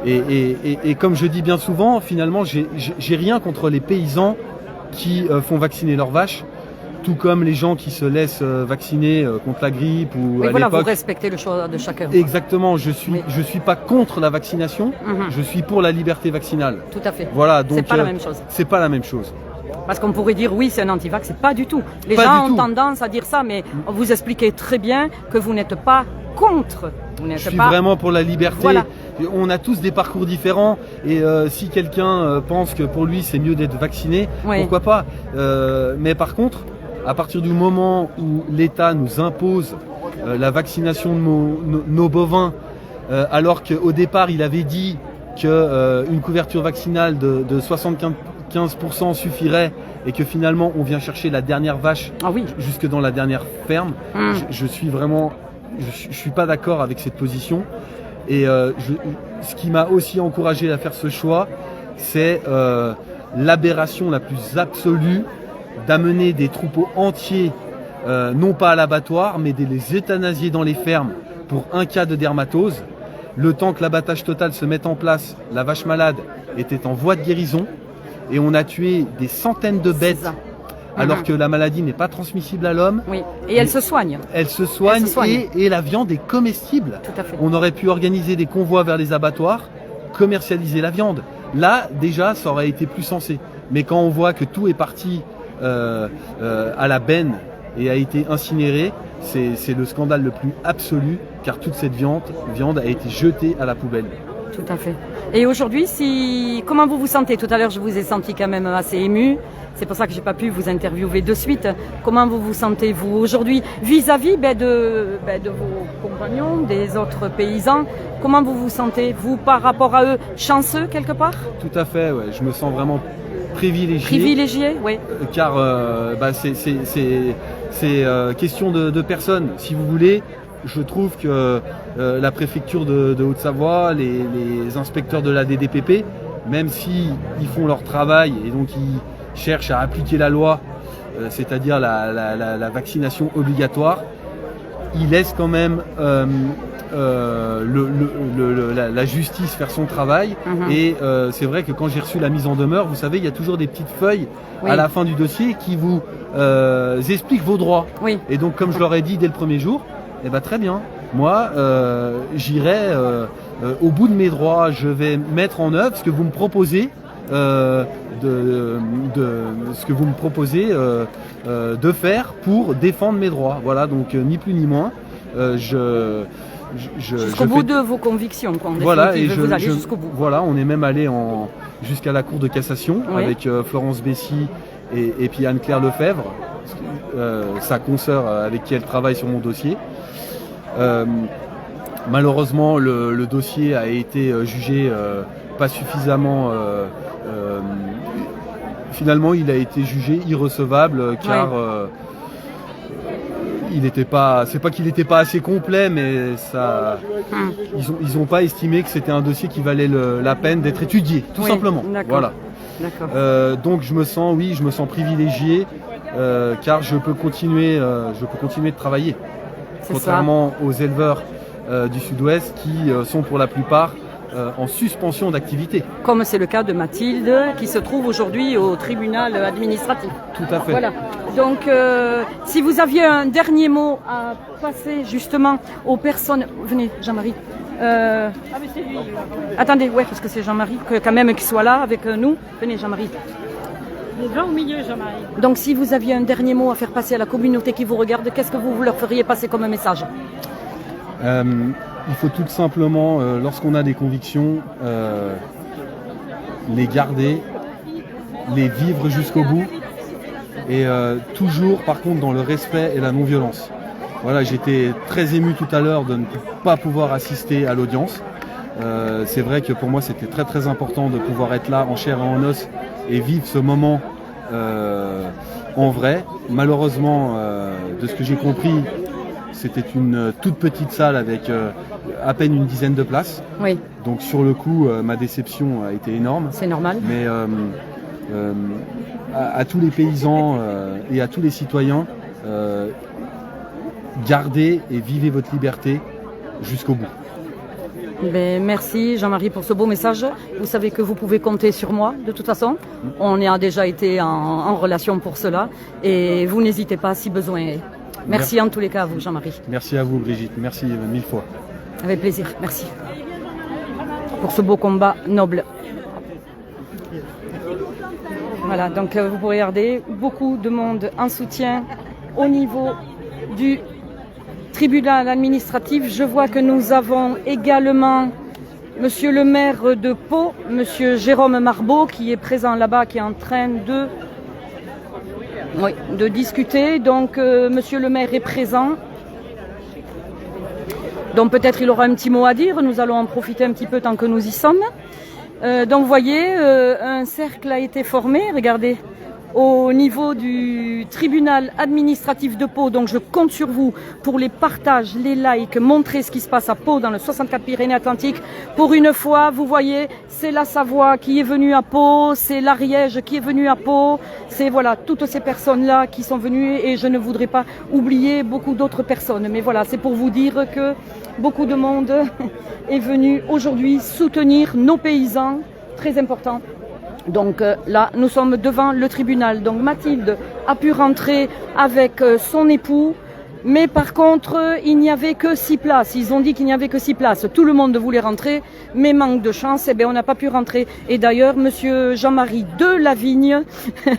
Et comme je dis bien souvent, finalement, j'ai rien contre les paysans qui font vacciner leurs vaches, tout comme les gens qui se laissent vacciner contre la grippe ou oui, à voilà, l'époque. vous respectez le choix de chacun. Exactement. Je suis pas contre la vaccination. Je suis pour la liberté vaccinale. Tout à fait. Voilà. Donc c'est pas la même chose. C'est pas la même chose. Parce qu'on pourrait dire oui, c'est un anti-vax, c'est pas du tout. Les gens ont tendance à dire ça, mais vous expliquez très bien que vous n'êtes pas contre. Je suis vraiment pour la liberté. Voilà. On a tous des parcours différents et si quelqu'un pense que pour lui c'est mieux d'être vacciné, pourquoi pas. Mais par contre, à partir du moment où l'État nous impose la vaccination de nos bovins, alors qu'au départ il avait dit qu'une couverture vaccinale de 75% suffirait et que finalement on vient chercher la dernière vache jusque dans la dernière ferme, je suis pas d'accord avec cette position. Et ce qui m'a aussi encouragé à faire ce choix, c'est l'aberration la plus absolue d'amener des troupeaux entiers, non pas à l'abattoir, mais de les euthanasier dans les fermes pour un cas de dermatose. Le temps que l'abattage total se mette en place, la vache malade était en voie de guérison et on a tué des centaines de bêtes alors que la maladie n'est pas transmissible à l'homme. Oui, et elle se soigne. Elle se soigne, et la viande est comestible. Tout à fait. On aurait pu organiser des convois vers les abattoirs, commercialiser la viande. Là, déjà, ça aurait été plus sensé. Mais quand on voit que tout est parti à la benne et a été incinéré, c'est le scandale le plus absolu, car toute cette viande a été jetée à la poubelle. Tout à fait. Et aujourd'hui, comment vous vous sentez? Tout à l'heure, je vous ai senti quand même assez ému. C'est pour ça que j'ai pas pu vous interviewer de suite. Comment vous vous sentez, vous, aujourd'hui, vis-à-vis de vos compagnons, des autres paysans? Comment vous vous sentez, vous, par rapport à eux, chanceux quelque part? Tout à fait, ouais. Je me sens vraiment privilégié. Privilégié, oui. Car c'est question de personnes. Si vous voulez, je trouve que la préfecture de Haute-Savoie, les inspecteurs de la DDPP, même s'ils font leur travail et donc ils cherchent à appliquer la loi, c'est-à-dire la vaccination obligatoire, ils laissent quand même la justice faire son travail. Et c'est vrai que quand j'ai reçu la mise en demeure, vous savez, il y a toujours des petites feuilles à la fin du dossier qui vous expliquent vos droits. Oui. Et donc, comme je leur ai dit dès le premier jour, eh ben, très bien. Moi, j'irai au bout de mes droits. Je vais mettre en œuvre ce que vous me proposez, de faire pour défendre mes droits. Voilà, donc ni plus ni moins. Jusqu'au bout de vos convictions, quoi. Voilà, et vous allez jusqu'au bout. Voilà, on est même allé jusqu'à la Cour de cassation avec Florence Bessy et puis Anne-Claire Lefebvre, sa consoeur avec qui elle travaille sur mon dossier. Malheureusement, le dossier a été jugé pas suffisamment. Finalement, il a été jugé irrecevable car il n'était pas. C'est pas qu'il n'était pas assez complet, mais ça. Ils ont pas estimé que c'était un dossier qui valait la peine d'être étudié, tout simplement. Voilà. Donc je me sens privilégié car je peux continuer de travailler. Contrairement aux éleveurs du Sud-Ouest qui sont pour la plupart en suspension d'activité. Comme c'est le cas de Mathilde qui se trouve aujourd'hui au tribunal administratif. Tout à fait. Voilà. Donc si vous aviez un dernier mot à passer justement aux personnes... Venez Jean-Marie. Attendez, parce que c'est Jean-Marie quand même qui soit là avec nous. Venez Jean-Marie. Il va au milieu, Jean-Marie. Donc si vous aviez un dernier mot à faire passer à la communauté qui vous regarde, qu'est-ce que vous leur feriez passer comme message? Il faut tout simplement, lorsqu'on a des convictions, les garder les vivre jusqu'au bout et toujours par contre dans le respect et la non-violence. Voilà, j'étais très ému tout à l'heure de ne pas pouvoir assister à l'audience. C'est vrai que pour moi c'était très très important de pouvoir être là en chair et en os et vivre ce moment en vrai. Malheureusement, de ce que j'ai compris, c'était une toute petite salle avec à peine une dizaine de places. Oui. Donc sur le coup, ma déception a été énorme. C'est normal. Mais à tous les paysans et à tous les citoyens, gardez et vivez votre liberté jusqu'au bout. Ben, merci Jean-Marie pour ce beau message. Vous savez que vous pouvez compter sur moi de toute façon. On a déjà été en relation pour cela et vous n'hésitez pas si besoin est. Merci en tous les cas à vous Jean-Marie. Merci à vous Brigitte, merci 1000 fois. Avec plaisir, merci. Pour ce beau combat noble. Voilà, donc vous pouvez regarder beaucoup de monde en soutien au niveau du tribunal administratif. Je vois que nous avons également monsieur le maire de Pau, monsieur Jérôme Marbeau, qui est présent là-bas, qui est en train de discuter. Donc monsieur le maire est présent. Donc peut-être il aura un petit mot à dire. Nous allons en profiter un petit peu tant que nous y sommes. Donc vous voyez, un cercle a été formé, regardez, au niveau du tribunal administratif de Pau. Donc je compte sur vous pour les partages, les likes, montrer ce qui se passe à Pau dans le 64 Pyrénées-Atlantiques. Pour une fois, vous voyez, c'est la Savoie qui est venue à Pau, c'est l'Ariège qui est venue à Pau, c'est voilà, toutes ces personnes-là qui sont venues et je ne voudrais pas oublier beaucoup d'autres personnes. Mais voilà, c'est pour vous dire que beaucoup de monde est venu aujourd'hui soutenir nos paysans, très important. Donc là, nous sommes devant le tribunal. Donc Mathilde a pu rentrer avec son époux, mais par contre, il n'y avait que 6 places. Ils ont dit qu'il n'y avait que 6 places. Tout le monde voulait rentrer, mais manque de chance, eh bien, on n'a pas pu rentrer. Et d'ailleurs, monsieur Jean-Marie de Lavigne,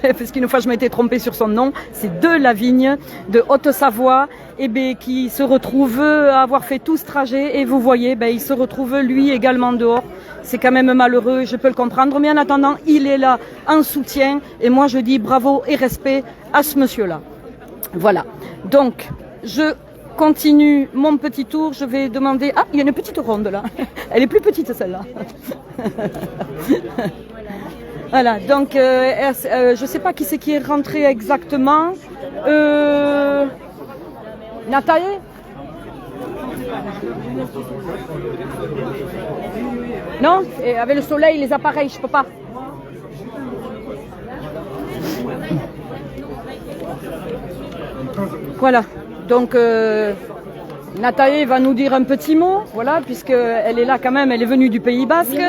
parce qu'une fois je m'étais trompée sur son nom, c'est de Lavigne, de Haute-Savoie, eh bien, qui se retrouve à avoir fait tout ce trajet. Et vous voyez, ben, il se retrouve lui également dehors. C'est quand même malheureux, je peux le comprendre, mais en attendant, il est là en soutien. Et moi, je dis bravo et respect à ce monsieur-là. Voilà. Donc, je continue mon petit tour. Je vais demander... Ah, il y a une petite ronde là. Elle est plus petite celle-là. Voilà. Donc, je ne sais pas qui c'est qui est rentré exactement. Nathalie ? Non, et avec le soleil, les appareils, je peux pas. Voilà, donc Nathalie va nous dire un petit mot, voilà, puisqu'elle est là quand même, elle est venue du Pays Basque.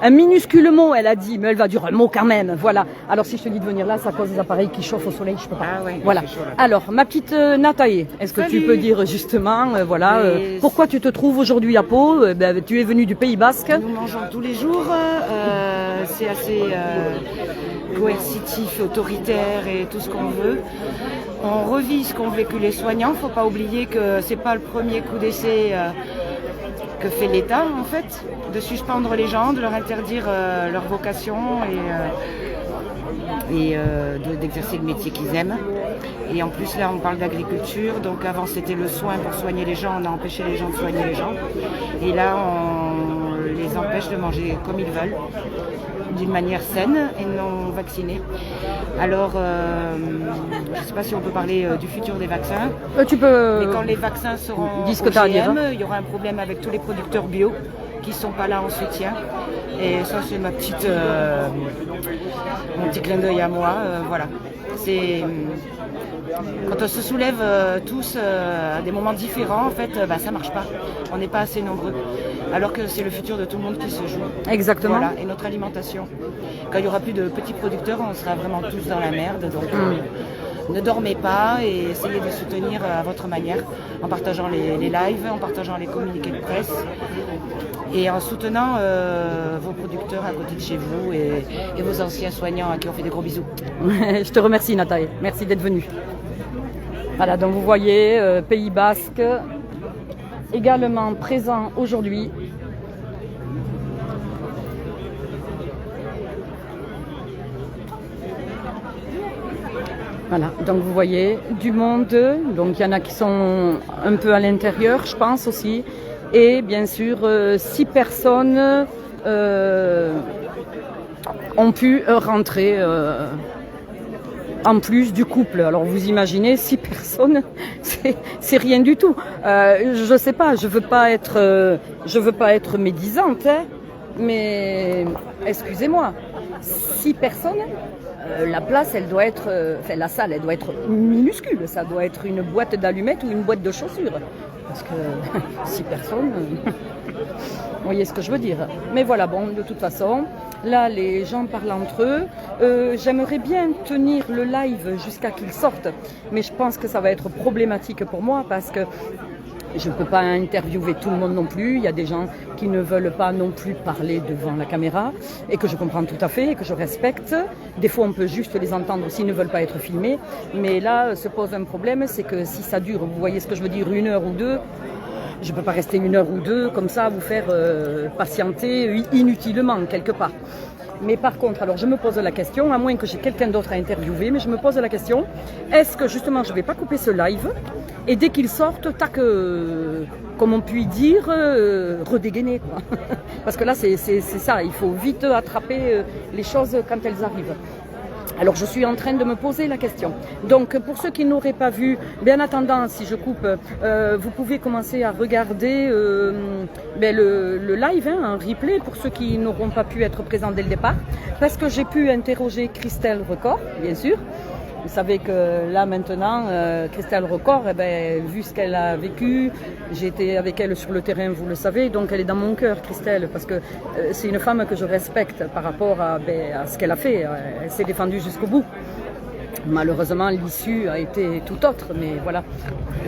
Un minuscule mot, elle a dit, mais elle va dire un mot quand même, voilà. Alors si je te dis de venir là, c'est à cause des appareils qui chauffent au soleil, je peux pas. Ah ouais, voilà. Alors, ma petite Nathalie, est-ce que tu peux dire justement, voilà, pourquoi tu te trouves aujourd'hui à Pau? Tu es venue du Pays Basque. Nous mangeons tous les jours, c'est assez coercitif, autoritaire et tout ce qu'on veut. On revit ce qu'ont vécu les soignants. Il ne faut pas oublier que ce n'est pas le premier coup d'essai que fait l'État, en fait, de suspendre les gens, de leur interdire leur vocation et d'exercer le métier qu'ils aiment. Et en plus, là, on parle d'agriculture. Donc avant, c'était le soin pour soigner les gens. On a empêché les gens de soigner les gens. Et là, on les empêche de manger comme ils veulent, d'une manière saine et non vaccinée. Alors, je ne sais pas si on peut parler du futur des vaccins. Tu peux. Mais quand les vaccins seront OGM, il y aura un problème avec tous les producteurs bio qui ne sont pas là en soutien. Et ça, c'est mon petit clin d'œil à moi. Voilà. Quand on se soulève tous à des moments différents, en fait, ça marche pas. On n'est pas assez nombreux. Alors que c'est le futur de tout le monde qui se joue. Exactement. Voilà, et notre alimentation. Quand il n'y aura plus de petits producteurs, on sera vraiment tous dans la merde. Donc ne dormez pas et essayez de soutenir à votre manière, en partageant les lives, en partageant les communiqués de presse et en soutenant vos producteurs à côté de chez vous et vos anciens soignants à qui on fait des gros bisous. Je te remercie Nathalie, merci d'être venue. Voilà, donc vous voyez, Pays Basque également présent aujourd'hui. Voilà, donc vous voyez du monde, donc il y en a qui sont un peu à l'intérieur, je pense aussi, et bien sûr 6 personnes ont pu rentrer en plus du couple. Alors vous imaginez 6 personnes, c'est rien du tout. Je sais pas, je veux pas être médisante, hein, mais excusez-moi, 6 personnes. La place, elle doit être, la salle, elle doit être minuscule. Ça doit être une boîte d'allumettes ou une boîte de chaussures. Parce que 6 personnes, vous voyez ce que je veux dire. Mais voilà, bon, de toute façon, là, les gens parlent entre eux. J'aimerais bien tenir le live jusqu'à qu'ils sortent. Mais je pense que ça va être problématique pour moi parce que je ne peux pas interviewer tout le monde non plus. Il y a des gens qui ne veulent pas non plus parler devant la caméra et que je comprends tout à fait et que je respecte. Des fois, on peut juste les entendre s'ils ne veulent pas être filmés. Mais là, se pose un problème, c'est que si ça dure, vous voyez ce que je veux dire, 1 heure ou 2, je ne peux pas rester 1 heure ou 2 comme ça, vous faire patienter inutilement quelque part. Mais par contre, alors je me pose la question, à moins que j'ai quelqu'un d'autre à interviewer, mais je me pose la question, est-ce que justement je ne vais pas couper ce live et dès qu'il sortent, tac, comme on peut dire, redégainer quoi. Parce que là c'est ça, il faut vite attraper les choses quand elles arrivent. Alors je suis en train de me poser la question. Donc pour ceux qui n'auraient pas vu, en attendant, si je coupe, vous pouvez commencer à regarder le live, hein, un replay pour ceux qui n'auront pas pu être présents dès le départ. Parce que j'ai pu interroger Christelle Record, bien sûr. Vous savez que là maintenant, Christelle Record, vu ce qu'elle a vécu, j'ai été avec elle sur le terrain, vous le savez, donc elle est dans mon cœur, Christelle, parce que c'est une femme que je respecte par rapport à ce qu'elle a fait. Elle s'est défendue jusqu'au bout. Malheureusement, l'issue a été tout autre, mais voilà.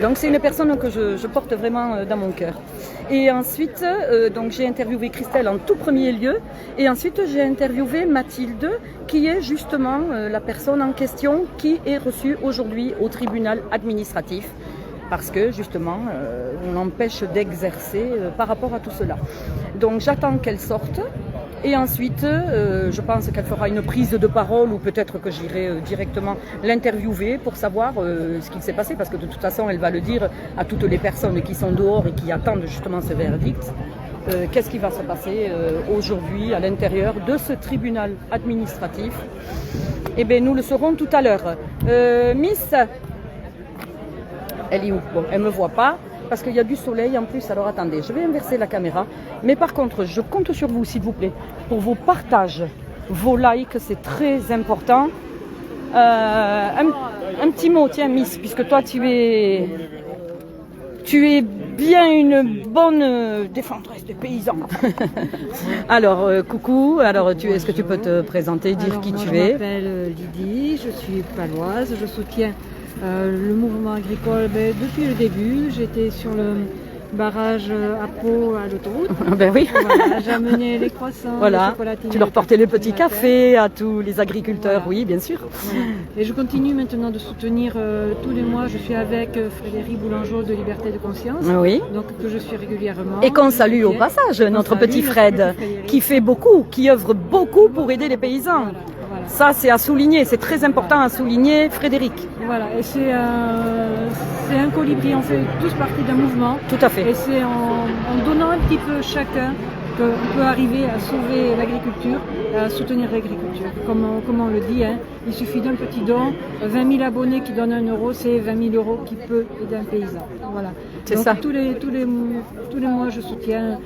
Donc c'est une personne que je porte vraiment dans mon cœur. Et ensuite, donc j'ai interviewé Christelle en tout premier lieu, et ensuite j'ai interviewé Mathilde, qui est justement la personne en question qui est reçue aujourd'hui au tribunal administratif, parce que justement, on l'empêche d'exercer par rapport à tout cela. Donc j'attends qu'elle sorte. Et ensuite, je pense qu'elle fera une prise de parole ou peut-être que j'irai directement l'interviewer pour savoir ce qui s'est passé, parce que de toute façon, elle va le dire à toutes les personnes qui sont dehors et qui attendent justement ce verdict. Qu'est-ce qui va se passer aujourd'hui à l'intérieur de ce tribunal administratif? Eh bien, nous le saurons tout à l'heure. Miss, elle est où? Bon, elle ne me voit pas. Parce qu'il y a du soleil en plus, alors attendez, je vais inverser la caméra. Mais par contre, je compte sur vous, s'il vous plaît, pour vos partages, vos likes, c'est très important. Un petit mot, tiens, Miss, puisque toi, tu es bien une bonne défendresse des paysans. Alors, coucou, alors est-ce que tu peux te présenter, dire qui tu es? Je m'appelle Lydie, je suis paloise, je soutiens le mouvement agricole depuis le début. J'étais sur le barrage à Pau à l'autoroute. Ben oui. Voilà, j'ai amené les croissants, voilà. les chocolatines. Tu leur portais les petits cafés à tous les agriculteurs, voilà. Oui, bien sûr. Voilà. Et je continue maintenant de soutenir tous les mois. Je suis avec Frédéric Boulangeau de Liberté de Conscience, oui. Donc que je suis régulièrement. Et qu'on salue au passage, notre petit Fred, qui fait beaucoup, qui œuvre beaucoup pour aider les paysans. Voilà. Voilà. Ça, c'est à souligner, c'est très important à souligner, Frédéric. Voilà, et c'est un colibri, on fait tous partie d'un mouvement. Tout à fait. Et c'est en donnant un petit peu chacun qu'on peut arriver à sauver l'agriculture, à soutenir l'agriculture. Comme on le dit, hein, il suffit d'un petit don, 20 000 abonnés qui donnent 1 euro, c'est 20 000 euros qui peut aider un paysan. Voilà. C'est donc, ça. Tous les mois, je soutiens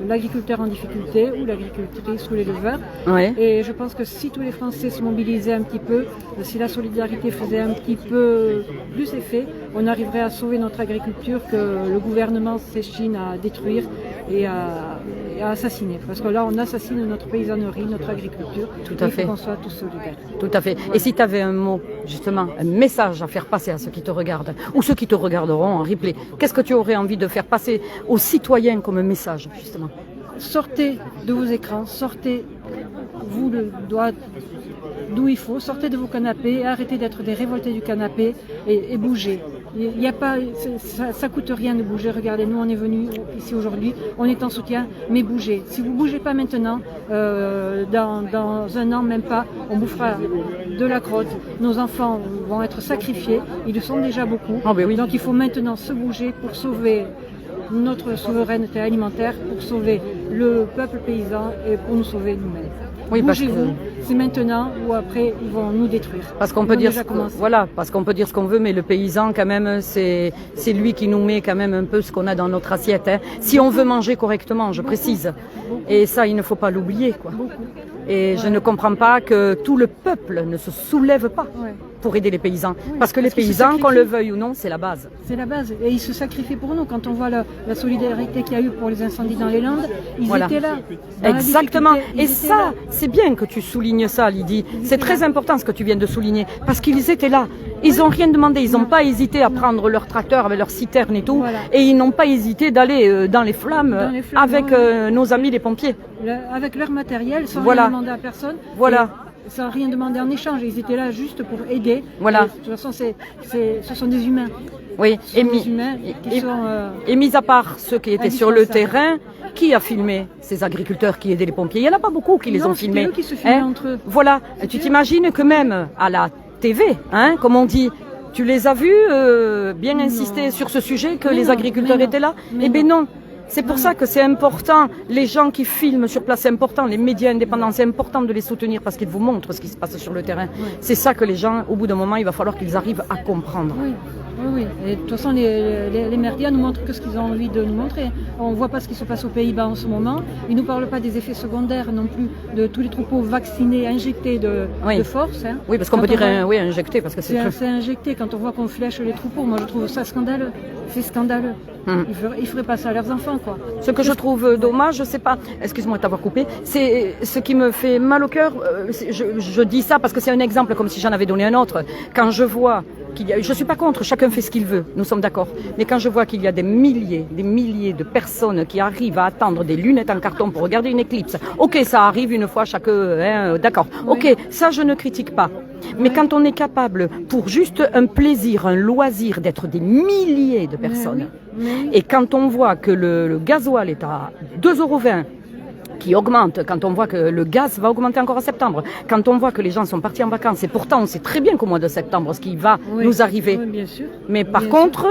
l'agriculteur en difficulté ou l'agricultrice ou l'éleveur. Ouais. Et je pense que si tous les Français se mobilisaient un petit peu, si la solidarité faisait un petit peu plus effet, on arriverait à sauver notre agriculture que le gouvernement s'échine à détruire et à assassiner. Parce que là, on assassine notre paysannerie, notre agriculture. Tout à fait. Il faut qu'on soit tous solidaires. Tout à fait. Voilà. Et si tu avais un mot, justement, un message à faire passer à ceux qui te regardent, ou ceux qui te regarderont en replay, qu'est-ce que tu aurais envie de faire passer aux citoyens comme message, justement? Sortez de vos écrans, sortez, vous d'où il faut, sortez de vos canapés, arrêtez d'être des révoltés du canapé et bougez. Il y a pas, ça coûte rien de bouger. Regardez, nous on est venus ici aujourd'hui, on est en soutien, mais bougez. Si vous bougez pas maintenant, dans 1 an même pas, on bouffera de la crotte. Nos enfants vont être sacrifiés, ils le sont déjà beaucoup. Ah ben oui. Donc il faut maintenant se bouger pour sauver notre souveraineté alimentaire, pour sauver le peuple paysan et pour nous sauver nous-mêmes. Oui, parce que- Bougez-vous, c'est maintenant ou après ils vont nous détruire. Parce qu'on Ils peut ont dire déjà commencé. voilà, parce qu'on peut dire ce qu'on veut, mais le paysan quand même, c'est lui qui nous met quand même un peu ce qu'on a dans notre assiette. Hein. Si on veut manger correctement, je précise. Et ça, il ne faut pas l'oublier, quoi. Et je ne comprends pas que tout le peuple ne se soulève pas Ouais. pour aider les paysans. Oui, parce que les parce qu'ils se paysans, qu'on sacrifient. le veuille ou non, c'est la base. C'est la base. Et ils se sacrifient pour nous. Quand on voit la solidarité qu'il y a eu pour les incendies dans les Landes, ils Voilà. étaient là. Dans la Exactement. difficulté, ils Et étaient ça, là. c'est bien que tu soulignes ça, Lydie. C'est étaient très là. important ce que tu viens de souligner. Parce qu'ils étaient là. Ils n'ont rien demandé. Ils n'ont pas hésité à prendre leur tracteur avec leur citerne et tout. Voilà. Et ils n'ont pas hésité d'aller dans les flammes, Dans les flammes, avec ouais. nos amis les pompiers. Avec leur matériel, sans Voilà. rien demander à personne. Voilà. Et sans rien demander en échange. Ils étaient là juste pour aider. Voilà. Et de toute façon, ce sont des humains. Oui. Ce sont des humains qui et- sont... Et mis à part ceux qui étaient sur le indispensables. terrain, qui a filmé ces agriculteurs qui aidaient les pompiers? Il n'y en a pas beaucoup qui les Non, ont c'était filmés. eux qui se filmaient entre eux. Voilà. Tu t'imagines que même à la TV, hein, comme on dit, tu les as vus bien insister sur ce sujet que Mais les non, agriculteurs mais non, étaient là? mais Eh bien non. non. C'est pour ça que c'est important, les gens qui filment sur place, c'est important, les médias indépendants, c'est important de les soutenir parce qu'ils vous montrent ce qui se passe sur le terrain. C'est ça que les gens, au bout d'un moment, il va falloir qu'ils arrivent à comprendre. Oui, oui, oui. Et de toute façon, les médias nous montrent que ce qu'ils ont envie de nous montrer. On ne voit pas ce qui se passe aux Pays-Bas en ce moment. Ils ne nous parlent pas des effets secondaires non plus, de tous les troupeaux vaccinés, injectés de force. Hein. Oui, parce qu'on Quand peut dire on voit- oui, injecté, parce que c'est C'est injecté. Quand on voit qu'on flèche les troupeaux, moi je trouve ça scandaleux. C'est scandaleux. Ils feraient pas ça à leurs enfants, quoi. Ce que je trouve dommage, je sais pas, excuse-moi de t'avoir coupé, c'est ce qui me fait mal au cœur, je dis ça parce que c'est un exemple comme si j'en avais donné un autre. Quand je vois qu'il y a, je suis pas contre, chacun fait ce qu'il veut, nous sommes d'accord, mais quand je vois qu'il y a des milliers de personnes qui arrivent à attendre des lunettes en carton pour regarder une éclipse, ok, ça arrive une fois chaque, d'accord, ok, ça je ne critique pas. Mais quand on est capable, pour juste un plaisir, un loisir, d'être des milliers de personnes, et quand on voit que le gasoil est à 2,20 € qui augmente, quand on voit que le gaz va augmenter encore en septembre, quand on voit que les gens sont partis en vacances, et pourtant on sait très bien qu'au mois de septembre, ce qui va nous arriver. Oui, bien sûr. Mais par contre,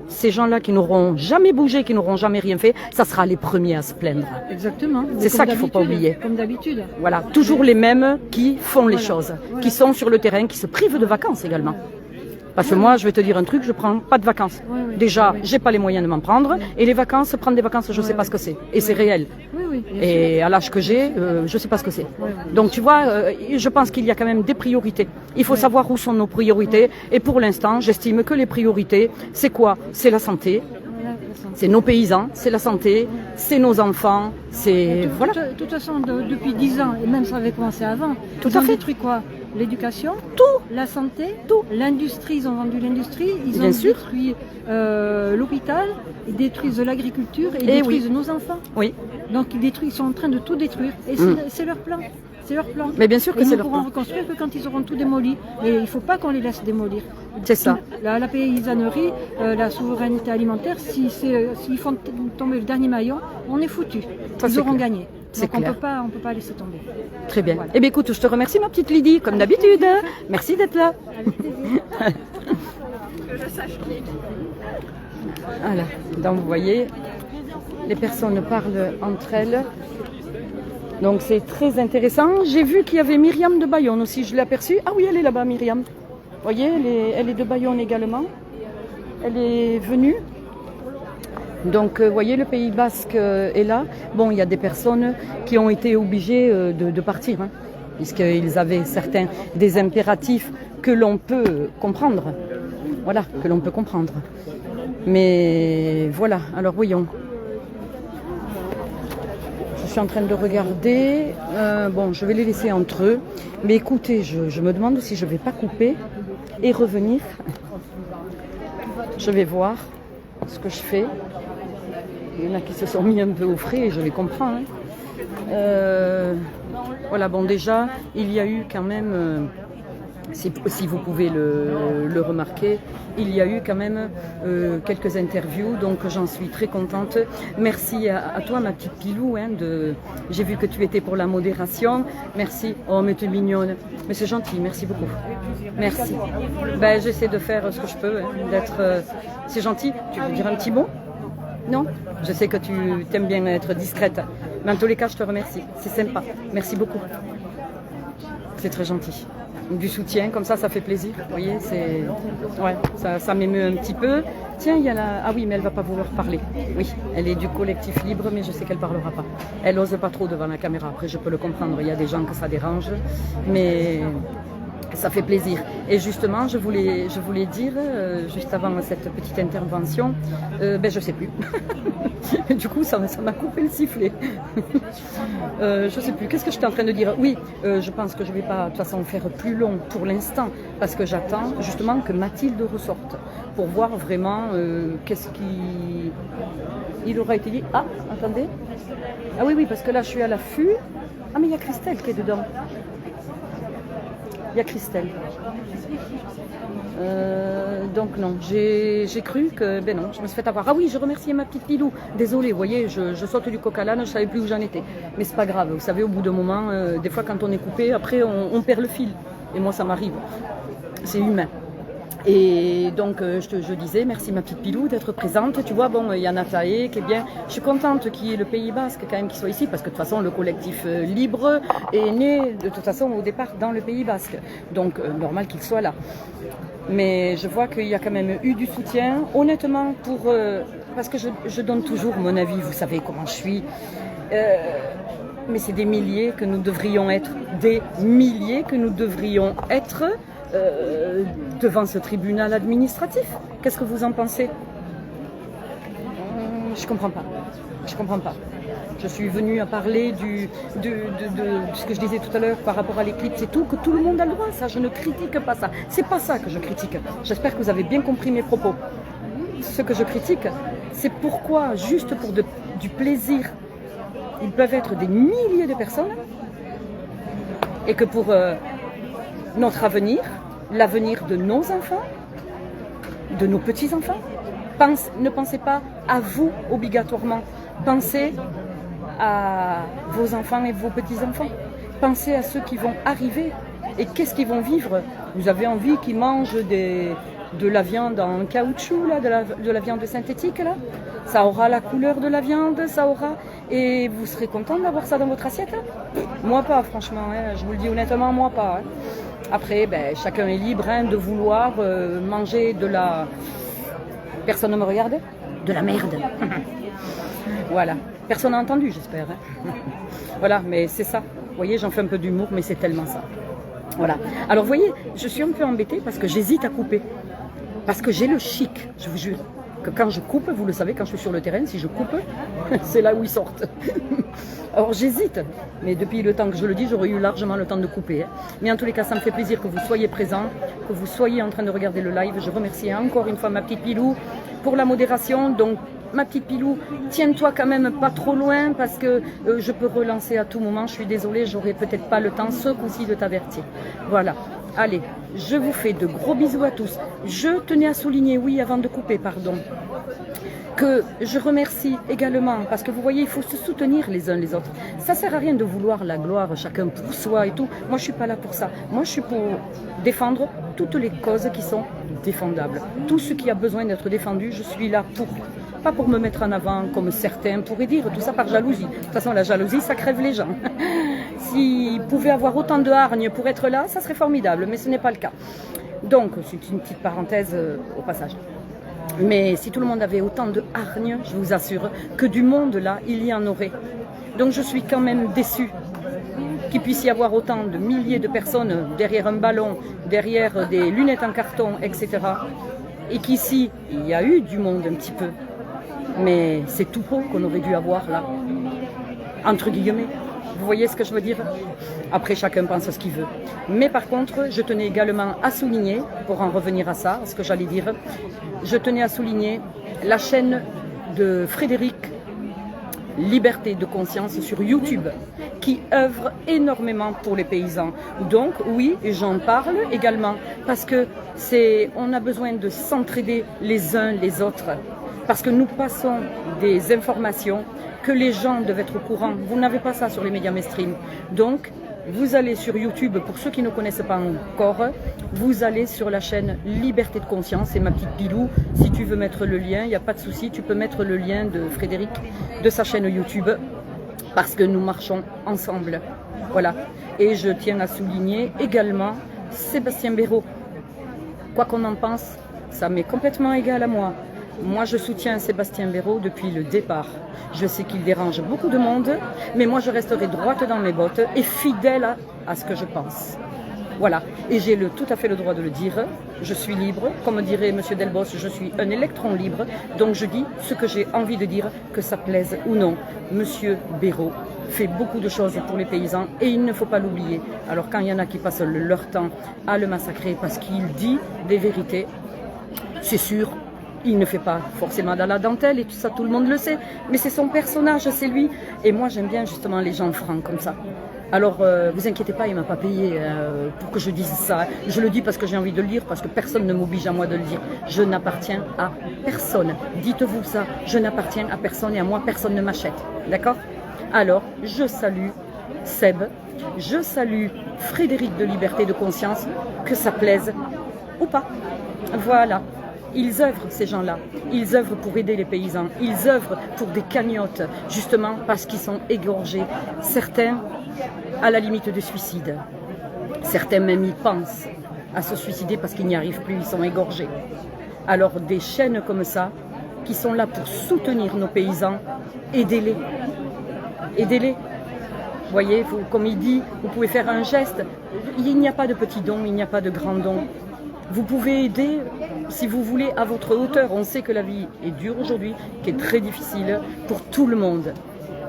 ces gens-là qui n'auront jamais bougé, qui n'auront jamais rien fait, ça sera les premiers à se plaindre. Exactement. C'est Comme ça qu'il ne faut pas d'habitude, oublier. Comme d'habitude. Voilà, toujours les mêmes qui font les Voilà. choses, Voilà. qui sont sur le terrain, qui se privent de vacances également. Parce que moi, je vais te dire un truc, je prends pas de vacances. Oui, oui. Déjà, Oui. j'ai pas les moyens de m'en prendre. Et les vacances, prendre des vacances, je sais pas ce que c'est. Et c'est réel. Oui, oui. bien sûr. Et à l'âge que j'ai, je sais pas ce que c'est. Donc tu vois, je pense qu'il y a quand même des priorités. Il faut savoir où sont nos priorités. Et pour l'instant, j'estime que les priorités, c'est quoi? C'est la santé. Voilà, la santé. C'est nos paysans, c'est la santé, c'est nos enfants, c'est... Voilà. De toute façon, depuis 10 ans, et même ça avait commencé avant, Tout ils à ont fait. détruit quoi? L'éducation, Tout. la santé, Tout. l'industrie, ils ont vendu l'industrie, ils Bien ont sûr. détruit l'hôpital, ils détruisent l'agriculture et ils Eh détruisent nos enfants. Oui. Donc ils sont en train de tout détruire. Et c'est leur plan. C'est leur plan. Mais bien sûr que Et c'est nous leur pourrons plan. reconstruire que quand ils auront tout démoli. Et il ne faut pas qu'on les laisse démolir. C'est ça. La paysannerie, la souveraineté alimentaire, s'ils font tomber le dernier maillon, on est foutus. Ça, Ils c'est auront clair. gagné. C'est Donc on clair. ne peut pas laisser tomber. Très bien. Voilà. Eh bien écoute, je te remercie ma petite Lydie, comme d'habitude. Merci d'être là. Voilà. Donc vous voyez, les personnes parlent entre elles. Donc c'est très intéressant. J'ai vu qu'il y avait Myriam de Bayonne aussi, je l'ai aperçue. Ah oui, elle est là-bas, Myriam. Vous voyez, elle est de Bayonne également. Elle est venue. Donc, vous voyez, le Pays Basque est là. Bon, il y a des personnes qui ont été obligées de partir, hein, puisqu'ils avaient certains des impératifs que l'on peut comprendre. Voilà, que l'on peut comprendre. Mais voilà, alors voyons. Je suis en train de regarder. Bon, je vais les laisser entre eux. Mais écoutez, je me demande si je ne vais pas couper et revenir. Je vais voir ce que je fais. Il y en a qui se sont mis un peu au frais et je les comprends. Hein. Voilà, bon déjà, il y a eu quand même si vous pouvez le remarquer, il y a eu quand même quelques interviews, donc j'en suis très contente. Merci à toi, ma petite Pilou. J'ai vu que tu étais pour la modération. Merci. Oh, mais tu es mignonne. Mais c'est gentil, merci beaucoup. Merci. Ben, j'essaie de faire ce que je peux, c'est gentil. Tu veux dire un petit mot? Non? Je sais que tu aimes bien être discrète. Mais en tous les cas, je te remercie. C'est sympa. Merci beaucoup. C'est très gentil. Du soutien, comme ça fait plaisir. Vous voyez, ça m'émeut un petit peu. Tiens, il y a la... Ah oui, mais elle va pas vouloir parler. Oui, elle est du collectif libre, mais je sais qu'elle parlera pas. Elle n'ose pas trop devant la caméra. Après, je peux le comprendre. Il y a des gens que ça dérange, mais ça fait plaisir. Et justement, je voulais dire, juste avant cette petite intervention, je sais plus. Du coup, ça m'a coupé le sifflet. Je sais plus. Qu'est-ce que j'étais en train de dire? Oui, je pense que je vais pas, de toute façon, faire plus long pour l'instant, parce que j'attends justement que Mathilde ressorte pour voir vraiment qu'est-ce qui... Il aura été dit. Ah, attendez. Ah oui, parce que là, je suis à l'affût. Ah, mais il y a Christelle qui est dedans. Il y a Christelle. Donc non, j'ai cru que... Ben non, je me suis fait avoir. Ah oui, je remercie ma petite Pilou. Désolée, vous voyez, je saute du coq à l'âne, je ne savais plus où j'en étais. Mais c'est pas grave, vous savez, au bout d'un moment, des fois quand on est coupé, après on perd le fil. Et moi, ça m'arrive. C'est humain. Et donc, je disais, merci ma petite Pilou d'être présente. Tu vois, bon, il y a Nathalie qui est bien. Je suis contente qu'il y ait le Pays Basque quand même qui soit ici, parce que de toute façon, le collectif libre est né de toute façon au départ dans le Pays Basque. Donc, normal qu'il soit là. Mais je vois qu'il y a quand même eu du soutien, honnêtement, parce que je donne toujours mon avis, vous savez comment je suis. Mais c'est des milliers que nous devrions être, devant ce tribunal administratif. Qu'est-ce que vous en pensez? Je comprends pas. Je suis venue à parler de ce que je disais tout à l'heure par rapport à l'éclipse, c'est tout, que tout le monde a le droit, ça, je ne critique pas ça. C'est pas ça que je critique. J'espère que vous avez bien compris mes propos. Ce que je critique, c'est pourquoi, juste pour du plaisir, ils peuvent être des milliers de personnes, et que pour notre avenir, l'avenir de nos enfants, de nos petits-enfants, ne pensez pas à vous obligatoirement. Pensez à vos enfants et vos petits-enfants. Pensez à ceux qui vont arriver et qu'est-ce qu'ils vont vivre. Vous avez envie qu'ils mangent de la viande en caoutchouc, là, de la viande synthétique, là. Ça aura la couleur de la viande, ça aura... Et vous serez content d'avoir ça dans votre assiette, hein? Moi pas, franchement, hein, je vous le dis honnêtement, moi pas. Hein. Après, chacun est libre de vouloir manger de la... Personne ne me regarde? De la merde. Voilà. Personne n'a entendu, j'espère. Hein. Voilà, mais c'est ça. Vous voyez, j'en fais un peu d'humour, mais c'est tellement ça. Voilà. Alors, vous voyez, je suis un peu embêtée parce que j'hésite à couper. Parce que j'ai le chic, je vous jure. Que quand je coupe, vous le savez, quand je suis sur le terrain, si je coupe, c'est là où ils sortent. Alors j'hésite, mais depuis le temps que je le dis, j'aurais eu largement le temps de couper. Hein. Mais en tous les cas, ça me fait plaisir que vous soyez présents, que vous soyez en train de regarder le live. Je remercie encore une fois ma petite Pilou pour la modération. Donc ma petite Pilou, tiens-toi quand même pas trop loin parce que je peux relancer à tout moment. Je suis désolée, j'aurai peut-être pas le temps ce coup-ci de t'avertir. Voilà. Allez, je vous fais de gros bisous à tous. Je tenais à souligner, oui, avant de couper, pardon, que je remercie également, parce que vous voyez, il faut se soutenir les uns les autres. Ça sert à rien de vouloir la gloire, chacun pour soi et tout. Moi, je suis pas là pour ça. Moi, je suis pour défendre toutes les causes qui sont défendables. Tout ce qui a besoin d'être défendu, je suis là pour. Pas pour me mettre en avant, comme certains pourraient dire, tout ça par jalousie. De toute façon, la jalousie, ça crève les gens. S'ils pouvaient avoir autant de hargne pour être là, ça serait formidable, mais ce n'est pas le cas. Donc, c'est une petite parenthèse au passage. Mais si tout le monde avait autant de hargne, je vous assure que du monde là, il y en aurait. Donc je suis quand même déçue qu'il puisse y avoir autant de milliers de personnes derrière un ballon, derrière des lunettes en carton, etc. Et qu'ici, il y a eu du monde un petit peu. Mais c'est tout beau qu'on aurait dû avoir là, entre guillemets. Vous voyez ce que je veux dire? Après, chacun pense ce qu'il veut. Mais par contre, je tenais également à souligner, pour en revenir à ça, ce que j'allais dire, je tenais à souligner la chaîne de Frédéric Liberté de conscience sur YouTube, qui œuvre énormément pour les paysans. Donc oui, j'en parle également, parce que on a besoin de s'entraider les uns les autres, parce que nous passons des informations que les gens doivent être au courant. Vous n'avez pas ça sur les médias mainstream. Donc, vous allez sur YouTube, pour ceux qui ne connaissent pas encore, vous allez sur la chaîne Liberté de Conscience, c'est ma petite Pilou. Si tu veux mettre le lien, il n'y a pas de souci, tu peux mettre le lien de Frédéric, de sa chaîne YouTube, parce que nous marchons ensemble. Voilà. Et je tiens à souligner également Sébastien Béraud. Quoi qu'on en pense, ça m'est complètement égal à moi. Moi, je soutiens Sébastien Béraud depuis le départ. Je sais qu'il dérange beaucoup de monde, mais moi, je resterai droite dans mes bottes et fidèle à ce que je pense. Voilà. Et j'ai tout à fait le droit de le dire. Je suis libre. Comme dirait M. Delbos, je suis un électron libre. Donc, je dis ce que j'ai envie de dire, que ça plaise ou non. M. Béraud fait beaucoup de choses pour les paysans et il ne faut pas l'oublier. Alors, quand il y en a qui passent leur temps à le massacrer parce qu'il dit des vérités, c'est sûr, il ne fait pas forcément dans la dentelle et tout ça, tout le monde le sait. Mais c'est son personnage, c'est lui. Et moi, j'aime bien justement les gens francs comme ça. Alors, vous inquiétez pas, il ne m'a pas payé pour que je dise ça. Je le dis parce que j'ai envie de le dire, parce que personne ne m'oblige à moi de le dire. Je n'appartiens à personne. Dites-vous ça, je n'appartiens à personne et à moi, personne ne m'achète. D'accord? Alors, je salue Seb, je salue Frédéric de Liberté de Conscience, que ça plaise ou pas. Voilà. Ils œuvrent, ces gens-là. Ils œuvrent pour aider les paysans. Ils œuvrent pour des cagnottes, justement parce qu'ils sont égorgés. Certains, à la limite de suicide. Certains même y pensent à se suicider parce qu'ils n'y arrivent plus, ils sont égorgés. Alors des chaînes comme ça, qui sont là pour soutenir nos paysans, aidez-les. Aidez-les. Voyez, comme il dit, vous pouvez faire un geste. Il n'y a pas de petits dons, il n'y a pas de grands dons. Vous pouvez aider, si vous voulez, à votre hauteur. On sait que la vie est dure aujourd'hui, qu'elle est très difficile pour tout le monde.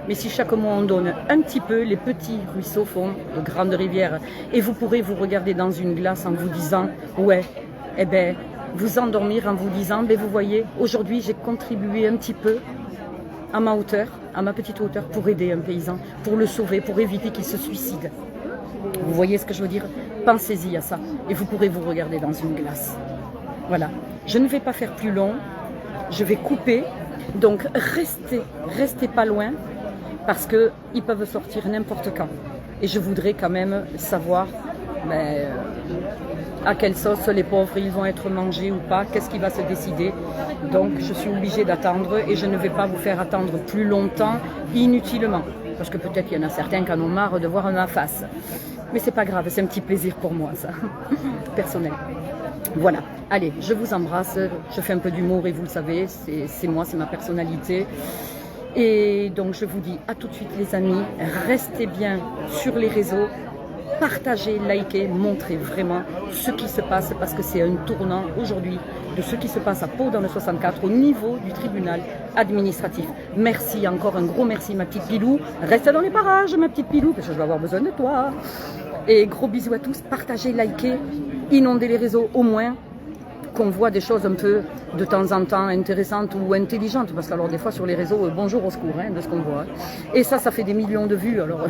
Mais si chaque mois on donne un petit peu, les petits ruisseaux font de grandes rivières. Et vous pourrez vous regarder dans une glace en vous disant, ouais, eh ben, vous endormir en vous disant, ben vous voyez, aujourd'hui j'ai contribué un petit peu à ma hauteur, à ma petite hauteur, pour aider un paysan, pour le sauver, pour éviter qu'il se suicide. Vous voyez ce que je veux dire? Pensez-y à ça et vous pourrez vous regarder dans une glace. Voilà. Je ne vais pas faire plus long. Je vais couper. Donc restez pas loin parce qu'ils peuvent sortir n'importe quand. Et je voudrais quand même savoir à quelle sauce les pauvres ils vont être mangés ou pas, qu'est-ce qui va se décider. Donc je suis obligée d'attendre et je ne vais pas vous faire attendre plus longtemps inutilement. Parce que peut-être qu'il y en a certains qui en ont marre de voir ma face. Mais c'est pas grave, c'est un petit plaisir pour moi, ça, personnel. Voilà, allez, je vous embrasse, je fais un peu d'humour et vous le savez, c'est moi, c'est ma personnalité. Et donc je vous dis à tout de suite les amis, restez bien sur les réseaux, partagez, likez, montrez vraiment ce qui se passe parce que c'est un tournant aujourd'hui de ce qui se passe à Pau dans le 64 au niveau du tribunal administratif. Merci, encore un gros merci ma petite Pilou. Reste dans les parages ma petite Pilou parce que je vais avoir besoin de toi. Et gros bisous à tous, partagez, likez, inondez les réseaux au moins qu'on voit des choses un peu de temps en temps intéressantes ou intelligentes parce qu'alors des fois sur les réseaux, bonjour au secours de ce qu'on voit. Et ça fait des millions de vues alors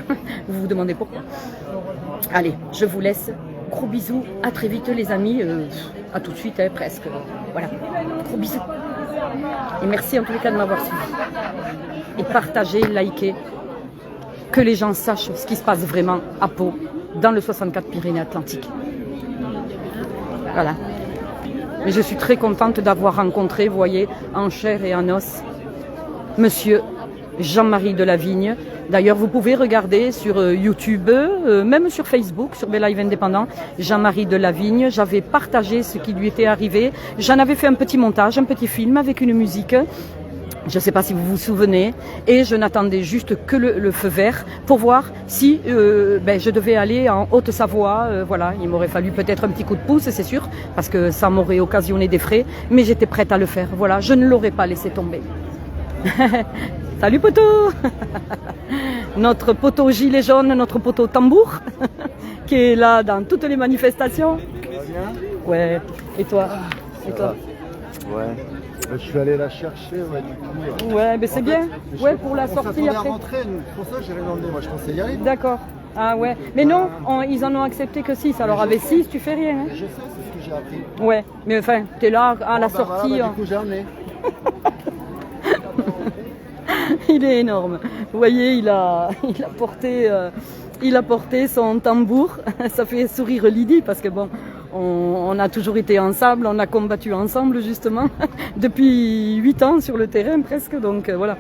vous vous demandez pourquoi. Allez, je vous laisse. Gros bisous, à très vite les amis, à tout de suite presque. Voilà, gros bisous. Et merci en tous les cas de m'avoir suivi. Et partagez, likez, que les gens sachent ce qui se passe vraiment à Pau, dans le 64 Pyrénées-Atlantiques. Voilà. Mais je suis très contente d'avoir rencontré, vous voyez, en chair et en os, Monsieur Jean-Marie Delavigne. D'ailleurs, vous pouvez regarder sur YouTube, même sur Facebook, sur BeLive Indépendant, Jean-Marie Delavigne. J'avais partagé ce qui lui était arrivé. J'en avais fait un petit montage, un petit film avec une musique. Je ne sais pas si vous vous souvenez. Et je n'attendais juste que le feu vert pour voir si je devais aller en Haute-Savoie. Voilà, il m'aurait fallu peut-être un petit coup de pouce, c'est sûr, parce que ça m'aurait occasionné des frais. Mais j'étais prête à le faire. Voilà, je ne l'aurais pas laissé tomber. Salut poteau. Notre poteau gilet jaune, notre poteau tambour, qui est là dans toutes les manifestations. Ça va bien? Ouais. Et toi? Et toi? Ouais. Je suis allé la chercher, ouais, du coup. Ouais, mais c'est bien. Ouais, pour la sortie après. après. Rentrer, nous. Pour ça, j'ai rien emmené. Moi, je pensais y aller. D'accord. Ah ouais. Mais non, ils en ont accepté que 6. Alors avec 6, tu fais rien. Hein. Je sais, c'est ce que j'ai appris. Ouais, mais enfin, t'es là à la sortie. Voilà, du coup, j'ai emmené. Il est énorme. Vous voyez, il a porté son tambour. Ça fait sourire Lydie parce que bon, on a toujours été ensemble, on a combattu ensemble justement depuis 8 ans sur le terrain presque. Donc voilà.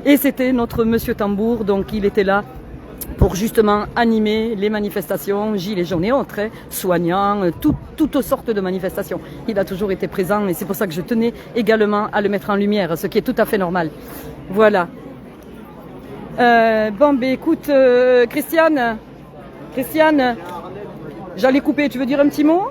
Et c'était notre monsieur tambour, donc il était là pour justement animer les manifestations, gilets jaunes et autres, hein, soignants, toutes sortes de manifestations. Il a toujours été présent et c'est pour ça que je tenais également à le mettre en lumière, ce qui est tout à fait normal. Voilà. Bon, ben écoute, Christiane, j'allais couper, tu veux dire un petit mot?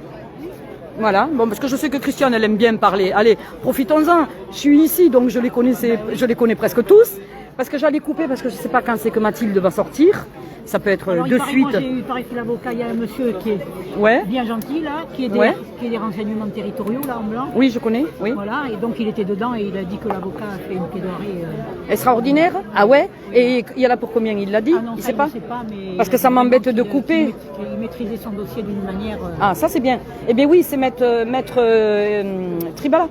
Voilà, bon, parce que je sais que Christiane, elle aime bien parler. Allez, profitons-en. Je suis ici, donc je les connais presque tous. Parce que j'allais couper, parce que je ne sais pas quand c'est que Mathilde va sortir. Ça peut être alors, de suite. Moi, j'ai eu par ici l'avocat, il y a un monsieur qui est bien gentil, là, qui est des renseignements territoriaux, là, en blanc. Oui, je connais, oui. Voilà, et donc il était dedans et il a dit que l'avocat a fait une plaidoirie. Extraordinaire? Ah ouais? Et il y en a pour combien? Il l'a dit? Ah non, il ça, sait pas? Je ne sais pas, mais parce que ça m'embête de couper. Il maîtrisait son dossier d'une manière... Ah, ça c'est bien. Eh bien oui, c'est maître Tribala.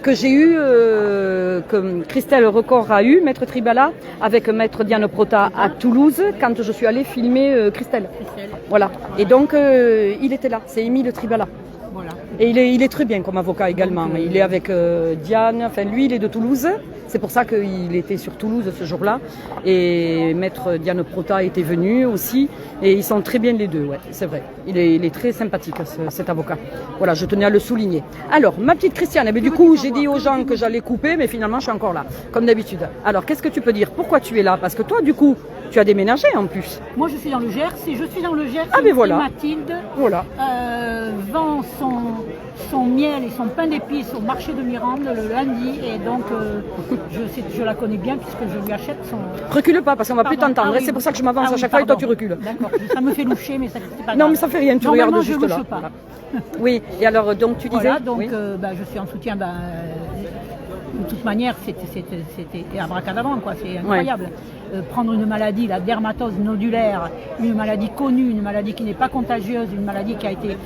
Que j'ai eu, que Christelle Record a eu, maître Tribala, avec maître Diane Prota à Toulouse, quand je suis allée filmer Christelle. Voilà. Et donc, il était là, c'est Émile Tribala. Voilà. Et il est très bien comme avocat également. Il est avec Diane, enfin lui, il est de Toulouse. C'est pour ça qu'il était sur Toulouse ce jour-là. Et maître Diane Prota était venue aussi. Et ils sont très bien les deux, ouais, c'est vrai. Il est très sympathique, cet avocat. Voilà, je tenais à le souligner. Alors, ma petite Christiane, eh bien, du coup, j'ai dit aux gens que j'allais couper, mais finalement, je suis encore là, comme d'habitude. Alors, qu'est-ce que tu peux dire? Pourquoi tu es là? Parce que toi, du coup, tu as déménagé en plus. Moi, je suis dans le Gers et je suis dans le Gers. Ah, mais voilà. Mathilde vend son miel et son pain d'épices au marché de Mirande le lundi. Et donc, je la connais bien puisque je lui achète son... Recule pas, parce qu'on va plus t'entendre. Oui, c'est pour ça que je m'avance à chaque fois et toi, tu recules. D'accord, ça me fait loucher, mais ça c'est pas grave. Non, mais ça fait rien, tu regardes juste là. Pas. Oui, et alors, donc tu disais... Voilà, donc oui. je suis en soutien... de toute manière, c'était abracadabra, quoi, c'est incroyable. Ouais. Prendre une maladie, la dermatose nodulaire, une maladie connue, une maladie qui n'est pas contagieuse, une maladie qui a été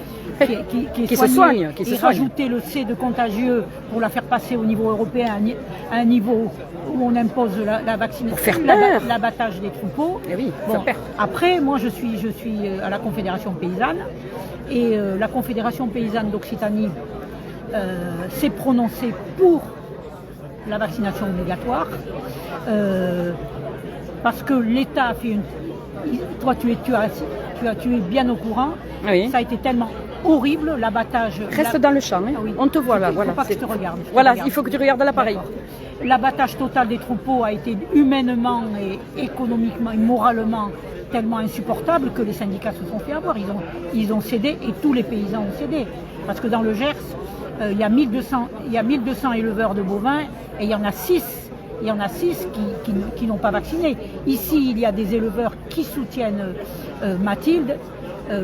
qui se soigne, et rajouter le C de contagieux pour la faire passer au niveau européen à un niveau où on impose la vaccination, l'abattage des troupeaux. Et oui, bon, après, moi, je suis à la Confédération paysanne et la Confédération paysanne d'Occitanie s'est prononcée pour la vaccination obligatoire, parce que l'État a fait une... Toi, tu es bien au courant. Oui. Ça a été tellement horrible, l'abattage... Reste dans le champ, hein. Oui. On te voit là. Voilà. Il faut pas que je te regarde. Il faut que tu regardes l'appareil. L'abattage total des troupeaux a été humainement et économiquement et moralement tellement insupportable que les syndicats se sont fait avoir. Ils ont cédé et tous les paysans ont cédé. Parce que dans le Gers, il y a 1200 éleveurs de bovins et il y en a 6 qui n'ont pas vacciné. Ici, il y a des éleveurs qui soutiennent Mathilde,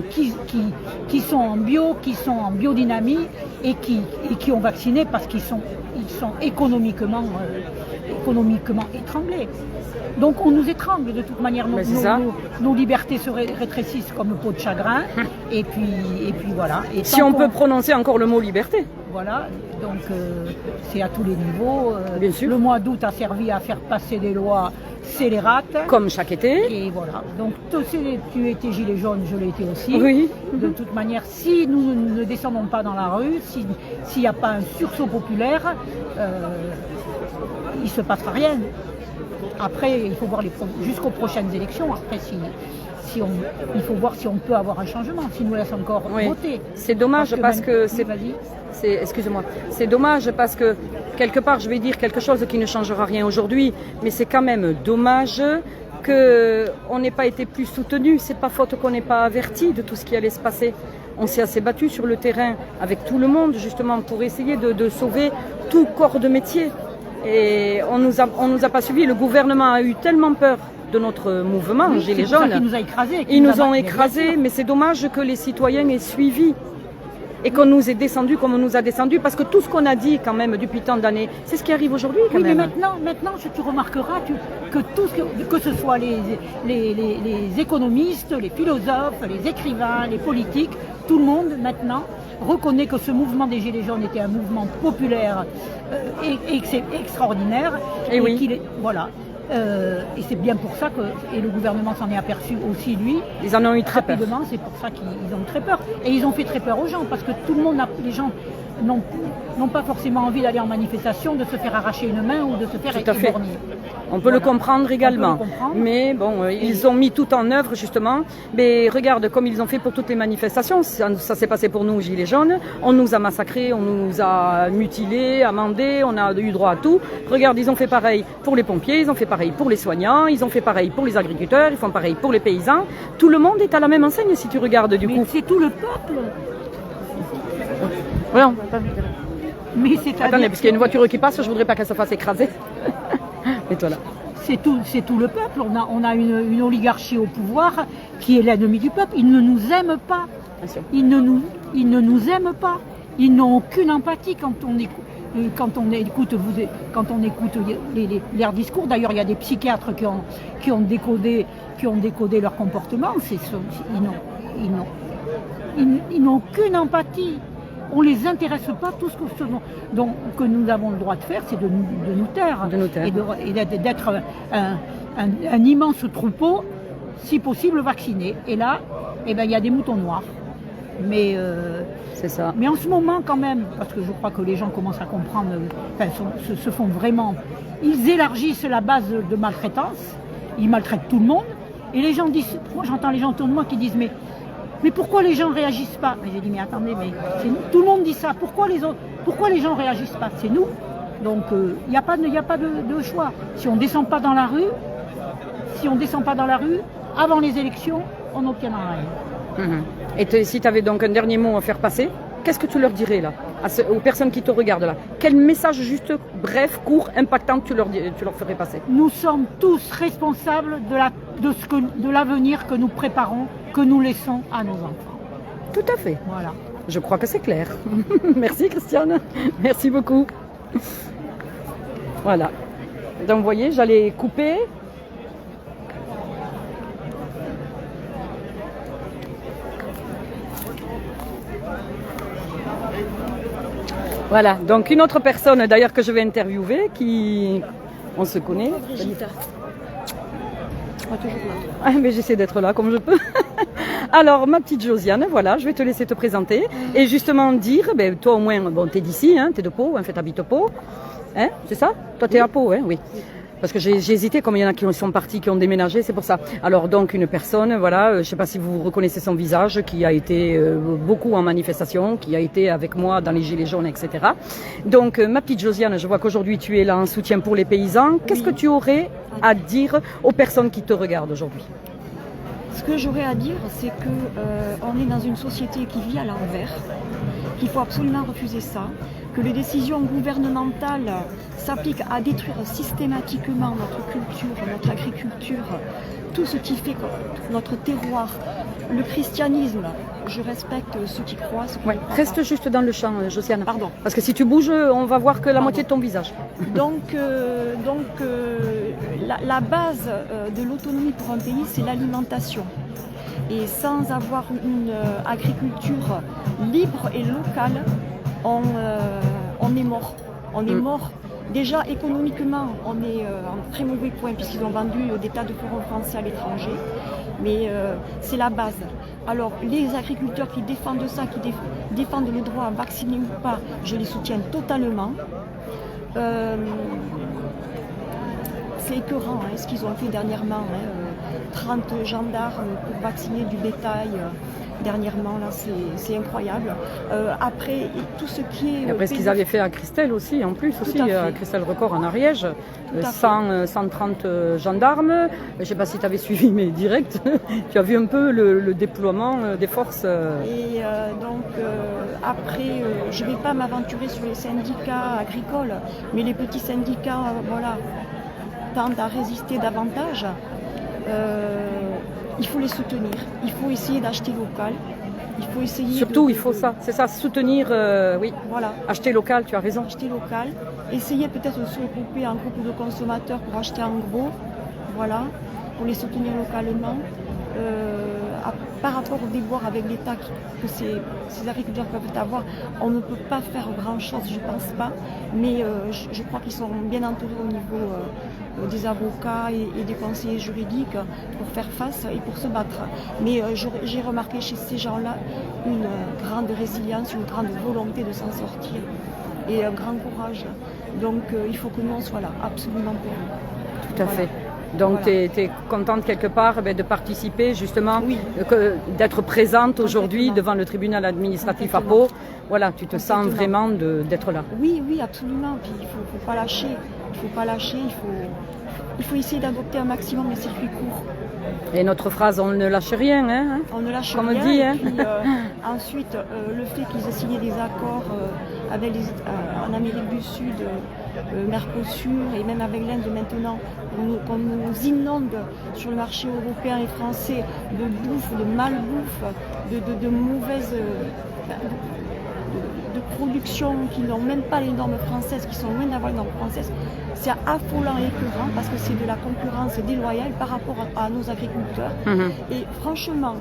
qui sont en bio, qui sont en biodynamie et qui ont vacciné parce qu'ils sont économiquement étranglés. Donc on nous étrangle de toute manière, nos libertés se rétrécissent comme peau de chagrin, et puis voilà. Et si on peut prononcer encore le mot liberté. Voilà, donc c'est à tous les niveaux. Bien sûr. Le mois d'août a servi à faire passer des lois scélérates. Comme chaque été. Et voilà, donc tu étais gilet jaune, je l'ai été aussi. Oui. De toute manière, si nous ne descendons pas dans la rue, s'il n'y a pas un sursaut populaire, il ne se passera rien. Après, il faut voir jusqu'aux prochaines élections. Après, il faut voir si on peut avoir un changement, s'il nous laisse encore voter. C'est dommage parce que excusez-moi. C'est dommage parce que quelque part, je vais dire quelque chose qui ne changera rien aujourd'hui, mais c'est quand même dommage qu'on n'ait pas été plus soutenu. C'est pas faute qu'on n'ait pas averti de tout ce qui allait se passer. On s'est assez battu sur le terrain avec tout le monde justement pour essayer de sauver tout corps de métier. Et on nous a pas suivis. Le gouvernement a eu tellement peur de notre mouvement, Gilets jaunes. Ils nous ont écrasés. Ils nous ont écrasés, mais c'est dommage que les citoyens aient suivi. et qu'on nous ait descendu comme on nous a descendu, parce que tout ce qu'on a dit quand même depuis tant d'années, c'est ce qui arrive aujourd'hui quand oui, même. Mais maintenant, tu remarqueras que que ce soit les économistes, les philosophes, les écrivains, les politiques, tout le monde maintenant reconnaît que ce mouvement des Gilets jaunes était un mouvement populaire et que c'est extraordinaire. Et oui. qu'il est, voilà. Et c'est bien pour ça que et le gouvernement s'en est aperçu aussi, lui. Ils en ont eu très peur. Rapidement, c'est pour ça qu'ils ont très peur. Et ils ont fait très peur aux gens, parce que tout le monde, les gens n'ont pas forcément envie d'aller en manifestation, de se faire arracher une main ou de se faire éborgner. On peut le comprendre également. Mais bon, ils ont mis tout en œuvre justement. Mais regarde, comme ils ont fait pour toutes les manifestations, ça s'est passé pour nous, Gilets jaunes. On nous a massacrés, on nous a mutilés, amendés, on a eu droit à tout. Regarde, ils ont fait pareil pour les pompiers, ils ont fait pareil pour les soignants, ils ont fait pareil pour les agriculteurs, ils font pareil pour les paysans. Tout le monde est à la même enseigne si tu regardes du coup. C'est tout le peuple. Ouais, mais c'est attendez, parce qu'il y a une voiture qui passe, je voudrais pas qu'elle se fasse écraser. Et toi là. C'est tout le peuple. On a une oligarchie au pouvoir qui est l'ennemi du peuple. Ils ne nous aiment pas. Ils ne nous aiment pas. Ils n'ont aucune empathie quand on écoute leurs discours. D'ailleurs, il y a des psychiatres qui ont décodé leur comportement. Ils n'ont aucune empathie. On ne les intéresse pas. Tout ce que nous avons le droit de faire, c'est de nous taire. Et d'être un immense troupeau, si possible vacciné. Et là, il y a des moutons noirs. Mais c'est ça. Mais en ce moment, quand même, parce que je crois que les gens commencent à comprendre, se font vraiment. Ils élargissent la base de maltraitance. Ils maltraitent tout le monde. Et les gens disent, moi j'entends les gens autour de moi qui disent, mais pourquoi les gens ne réagissent pas? J'ai dit, mais attendez, mais c'est nous. Tout le monde dit ça. Pourquoi les gens ne réagissent pas? C'est nous. Donc il n'y a pas de choix. Si on ne descend pas dans la rue, avant les élections, on n'obtiendra rien. Et si tu avais donc un dernier mot à faire passer, qu'est-ce que tu leur dirais là, aux personnes qui te regardent là? Quel message juste bref, court, impactant tu leur ferais passer? Nous sommes tous responsables de l'avenir que nous préparons, que nous laissons à nos enfants. Tout à fait. Voilà. Je crois que c'est clair. Merci Christiane. Merci beaucoup. Voilà. Donc vous voyez, j'allais couper. Voilà, donc une autre personne d'ailleurs que je vais interviewer, on se connaît. Brigitte. Ah, mais j'essaie d'être là comme je peux. Alors, ma petite Josiane, voilà, je vais te laisser te présenter et justement dire, toi au moins, bon, t'es d'ici, hein, t'es de Pau, en fait, t'habites Pau, hein, c'est ça? Toi, t'es à Pau, hein, oui. Parce que j'ai hésité, comme il y en a qui sont partis, qui ont déménagé, c'est pour ça. Alors donc une personne, voilà, je ne sais pas si vous reconnaissez son visage, qui a été beaucoup en manifestation, qui a été avec moi dans les Gilets jaunes, etc. Donc ma petite Josiane, je vois qu'aujourd'hui tu es là en soutien pour les paysans. Qu'est-ce que tu aurais à dire aux personnes qui te regardent aujourd'hui? Ce que j'aurais à dire, c'est que on est dans une société qui vit à l'envers, qu'il faut absolument refuser ça, que les décisions gouvernementales s'appliquent à détruire systématiquement notre culture, notre agriculture, tout ce qui fait notre terroir, le christianisme. Je respecte ceux qui croient, ceux qui ne croient reste pas. juste dans le champ, Josiane. Pardon. Parce que si tu bouges, on va voir que la moitié de ton visage. Donc la base de l'autonomie pour un pays, c'est l'alimentation. Et sans avoir une agriculture libre et locale, on est mort. On est mort. Déjà économiquement, on est en très mauvais point puisqu'ils ont vendu des tas de forêts français à l'étranger. Mais c'est la base. Alors les agriculteurs qui défendent ça, qui défendent le droit à vacciner ou pas, je les soutiens totalement. C'est épeurant ce qu'ils ont fait dernièrement. 30 gendarmes pour vacciner du bétail. Dernièrement, là, c'est incroyable. Après, tout ce qui est... Et après, ce qu'ils avaient fait à Christelle aussi, en plus, à Christelle Record en Ariège, 130 gendarmes. Je ne sais pas si tu avais suivi mes directs, tu as vu un peu le déploiement des forces. Et donc, après, je ne vais pas m'aventurer sur les syndicats agricoles, mais les petits syndicats, voilà, tendent à résister davantage. Il faut les soutenir, il faut essayer d'acheter local, Il faut essayer. Surtout, il faut ça, c'est ça, soutenir, oui. Voilà. Acheter local, tu as raison. Acheter local. Essayer peut-être de se regrouper en groupe de consommateurs pour acheter en gros. Voilà. Pour les soutenir localement. Par rapport au déboire avec l'État que ces agriculteurs peuvent avoir, on ne peut pas faire grand-chose, je ne pense pas. Mais je crois qu'ils sont bien entourés au niveau des avocats et des conseillers juridiques pour faire face et pour se battre. Mais j'ai remarqué chez ces gens-là une grande résilience, une grande volonté de s'en sortir et un grand courage. Donc il faut que nous on soit là, absolument pour eux. Tout à fait. Donc tu es contente quelque part de participer justement, d'être présente aujourd'hui devant le tribunal administratif à Pau. Voilà, tu te sens vraiment d'être là. Oui, oui, absolument. Puis il ne faut pas lâcher. Il ne faut pas lâcher, il faut essayer d'adopter un maximum les circuits courts. Et notre phrase, on ne lâche rien, hein, on ne lâche comme rien. On dit, hein. Et puis, ensuite, le fait qu'ils aient signé des accords avec en Amérique du Sud, Mercosur et même avec l'Inde maintenant, qu'on nous inonde sur le marché européen et français de bouffe, de malbouffe, de mauvaises... de production qui n'ont même pas les normes françaises, qui sont loin d'avoir les normes françaises, c'est affolant et écœurant parce que c'est de la concurrence déloyale par rapport à nos agriculteurs. Et franchement,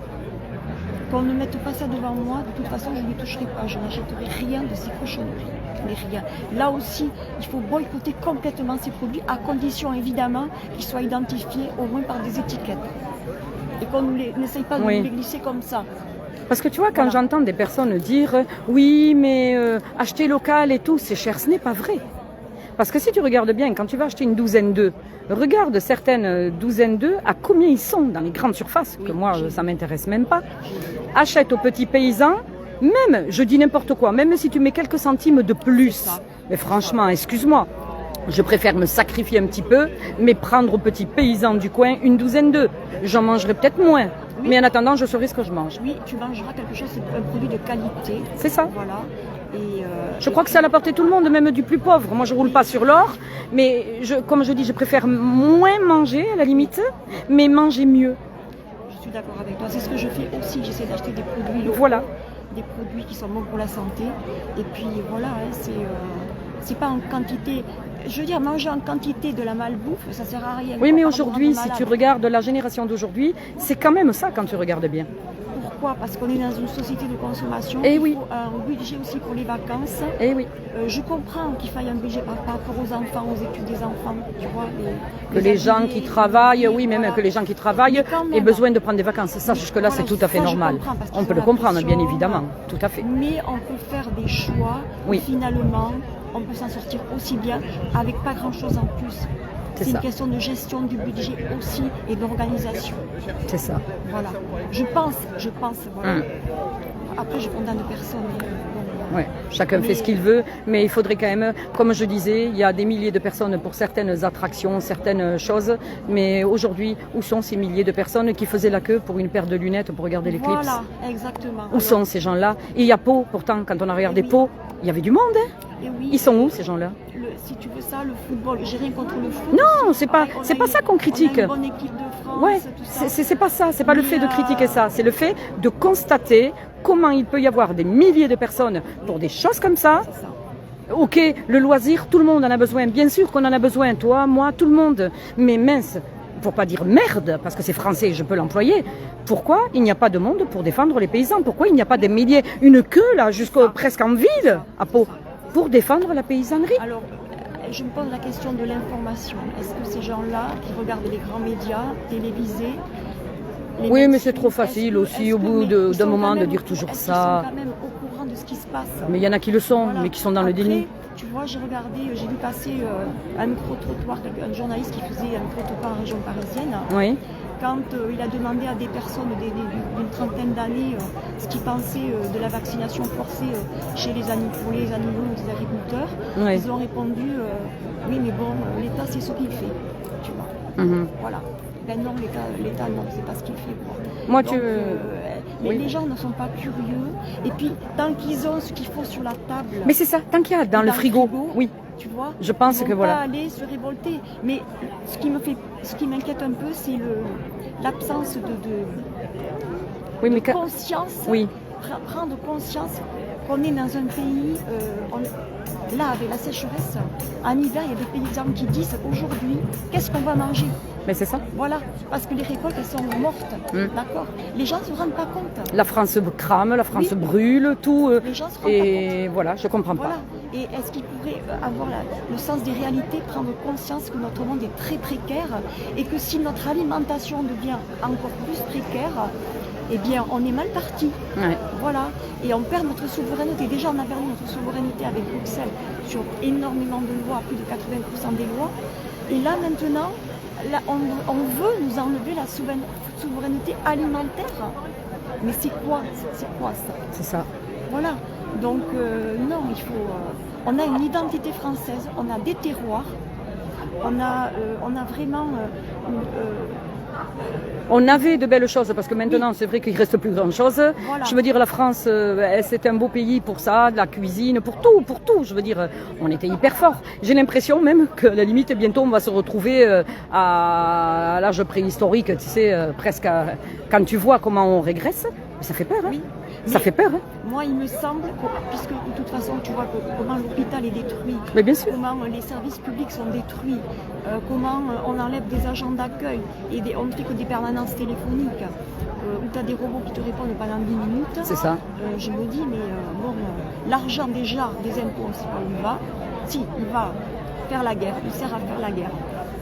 qu'on ne mette pas ça devant moi, de toute façon je ne toucherai pas, je n'achèterai rien de ces cochonneries. Mais rien. Là aussi, il faut boycotter complètement ces produits, à condition évidemment qu'ils soient identifiés au moins par des étiquettes. Et qu'on n'essaye pas de nous les glisser comme ça. Parce que tu vois, quand j'entends des personnes dire « oui, mais acheter local et tout, c'est cher », ce n'est pas vrai. Parce que si tu regardes bien, quand tu vas acheter une douzaine d'œufs, regarde certaines douzaines d'œufs, à combien ils sont dans les grandes surfaces, que moi, ça ne m'intéresse même pas. Achète aux petits paysans, même, je dis n'importe quoi, même si tu mets quelques centimes de plus. Mais franchement, excuse-moi. Je préfère me sacrifier un petit peu, mais prendre aux petits paysans du coin une douzaine d'œufs. J'en mangerai peut-être moins, mais en attendant, je saurai ce que je mange. Oui, tu mangeras quelque chose, c'est un produit de qualité. C'est ça. Voilà. Et je crois que c'est à la portée de tout le monde, même du plus pauvre. Moi, je roule pas sur l'or, mais comme je dis, je préfère moins manger à la limite, mais manger mieux. Je suis d'accord avec toi. C'est ce que je fais aussi. J'essaie d'acheter des produits locaux, voilà. Des produits qui sont bons pour la santé. Et puis voilà, c'est pas en quantité. Je veux dire, manger en quantité de la malbouffe, ça sert à rien. Oui, mais aujourd'hui, si tu regardes la génération d'aujourd'hui, c'est quand même ça quand tu regardes bien. Pourquoi? Parce qu'on est dans une société de consommation. Et il faut un budget aussi pour les vacances. Et oui. Je comprends qu'il faille un budget par rapport aux enfants, aux études des enfants, tu vois. Que les gens qui travaillent, même que les gens qui travaillent aient besoin de prendre des vacances. Ça, jusque-là, c'est tout à fait normal. On peut le comprendre, bien évidemment. Tout à fait. Mais on peut faire des choix. Oui. Finalement, on peut s'en sortir aussi bien avec pas grand-chose en plus. C'est une question de gestion du budget aussi et d'organisation. C'est ça. Voilà. Je pense, voilà. Après, je condamne personne. Ouais, chacun fait ce qu'il veut, mais il faudrait quand même, comme je disais, il y a des milliers de personnes pour certaines attractions, certaines choses, mais aujourd'hui, où sont ces milliers de personnes qui faisaient la queue pour une paire de lunettes pour regarder l'éclipse? Voilà, exactement. Où sont ces gens-là? Et il y a Pau, pourtant, quand on a regardé Pau, il y avait du monde, hein? Ils sont où ces gens-là? Si tu veux ça, le football, j'ai rien contre le foot. Non, c'est pas ça qu'on critique. On a une bonne équipe de France, ouais, tout ça. C'est pas ça, c'est pas le fait de critiquer ça, c'est le fait de constater comment il peut y avoir des milliers de personnes pour des choses comme ça. Ok, le loisir, tout le monde en a besoin, bien sûr qu'on en a besoin, toi, moi, tout le monde. Mais mince, pour pas dire merde, parce que c'est français, je peux l'employer, pourquoi il n'y a pas de monde pour défendre les paysans? Pourquoi il n'y a pas des milliers, une queue là, presque en ville, à Pau, pour défendre la paysannerie? Alors, je me pose la question de l'information. Est-ce que ces gens-là qui regardent les grands médias télévisés... Oui, mais c'est trop facile aussi au bout d'un moment de dire toujours ça. Ils sont quand même au courant de ce qui se passe. Mais il y en a qui le sont, mais qui sont dans le déni. Tu vois, j'ai vu passer un micro-trottoir, un journaliste qui faisait un micro-trottoir en région parisienne. Oui. Quand il a demandé à des personnes d'une trentaine d'années ce qu'ils pensaient de la vaccination forcée pour les animaux ou les agriculteurs, ils ont répondu oui, mais bon, l'État, c'est ce qu'il fait. Tu vois. Voilà. Ben non, l'État, non, c'est pas ce qu'il fait. Moi, donc, les gens ne sont pas curieux. Et puis, tant qu'ils ont ce qu'il faut sur la table... Mais c'est ça, tant qu'il y a dans le frigo, oui. Tu vois, je pense que voilà. Ils vont pas aller se révolter. Mais ce qui m'inquiète un peu, c'est l'absence de conscience prendre conscience qu'on est dans un pays, là avec la sécheresse, en hiver il y a des paysans qui disent aujourd'hui qu'est-ce qu'on va manger. Mais c'est ça. Voilà, parce que les récoltes elles sont mortes, d'accord. Les gens ne se rendent pas compte. La France crame, la France brûle, tout. Les gens se rendent et pas compte. voilà, je comprends pas. Voilà. Et est-ce qu'ils pourraient avoir le sens des réalités, prendre conscience que notre monde est très précaire et que si notre alimentation devient encore plus précaire, eh bien on est mal parti. Ouais. Voilà. Et on perd notre souveraineté. Déjà on a perdu notre souveraineté avec Bruxelles sur énormément de lois, plus de 80% des lois. Et là maintenant, là, on veut nous enlever la souveraineté alimentaire. Mais c'est quoi ça? C'est ça. Voilà. Donc non, il faut. On a une identité française, on a des terroirs, on a vraiment. On avait de belles choses parce que maintenant c'est vrai qu'il ne reste plus grand chose. Voilà. Je veux dire, la France, c'est un beau pays pour ça, de la cuisine, pour tout. Je veux dire, on était hyper fort. J'ai l'impression même que à la limite bientôt on va se retrouver à l'âge préhistorique, tu sais, presque quand tu vois comment on régresse, ça fait peur. Hein. Oui. Ça fait peur. Hein. Moi, il me semble que, puisque de toute façon, tu vois comment l'hôpital est détruit, mais bien sûr. comment les services publics sont détruits, comment on enlève des agents d'accueil et on ne fait que des permanences téléphoniques où tu as des robots qui te répondent pendant 10 minutes. C'est ça. Je me dis, mais bon, l'argent déjà des impôts, on ne sait pas où il va. Si, il va faire la guerre, il sert à faire la guerre.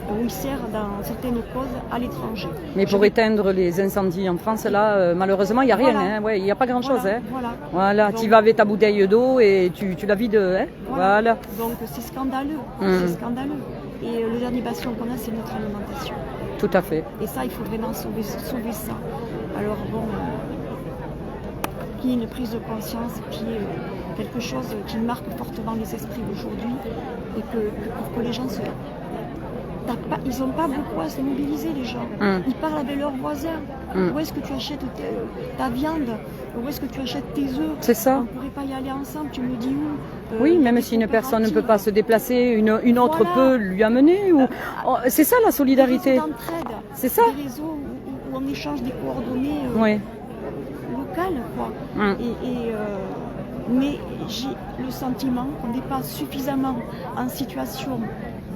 Où il sert dans certaines causes à l'étranger. Mais pour éteindre les incendies en France, là, malheureusement, il n'y a rien. Voilà. Hein. Ouais, il n'y a pas grand-chose. Voilà, hein. voilà. Tu vas avec ta bouteille d'eau et tu la vides. Hein. Voilà. Donc c'est scandaleux. C'est scandaleux. Et le dernier bastion qu'on a, c'est notre alimentation. Tout à fait. Et ça, il faut vraiment sauver ça. Alors bon, qu'il y ait une prise de conscience, qu'il y ait quelque chose qui marque fortement les esprits aujourd'hui et pour que les gens se... Ils n'ont pas beaucoup à se mobiliser, les gens. Ils parlent avec leurs voisins. Où est-ce que tu achètes ta viande? Où est-ce que tu achètes tes œufs? C'est ça. On ne pourrait pas y aller ensemble, tu me dis où? Oui, même si une personne ne peut pas se déplacer, une autre peut lui amener. C'est ça la solidarité. Des réseaux d'entraide. C'est ça. Des réseaux où on échange des coordonnées locales, quoi. Mais j'ai le sentiment qu'on n'est pas suffisamment en situation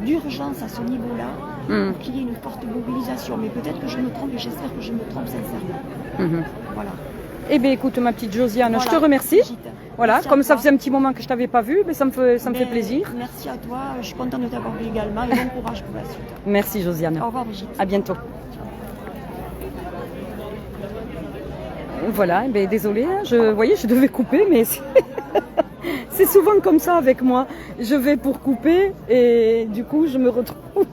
d'urgence à ce niveau-là pour qu'il y ait une forte mobilisation. Mais peut-être que je me trompe et j'espère que je me trompe sincèrement. Voilà. Eh bien écoute ma petite Josiane, Voilà, je te remercie. Voilà, merci comme ça faisait un petit moment que je t'avais pas vue, mais ça me fait plaisir. Merci à toi, je suis contente de t'avoir vu également et bon courage pour la suite. Merci Josiane. Au revoir Brigitte. À bientôt. Voilà, ben désolée, hein, je devais couper, mais c'est souvent comme ça avec moi. Je vais pour couper et du coup je me retrouve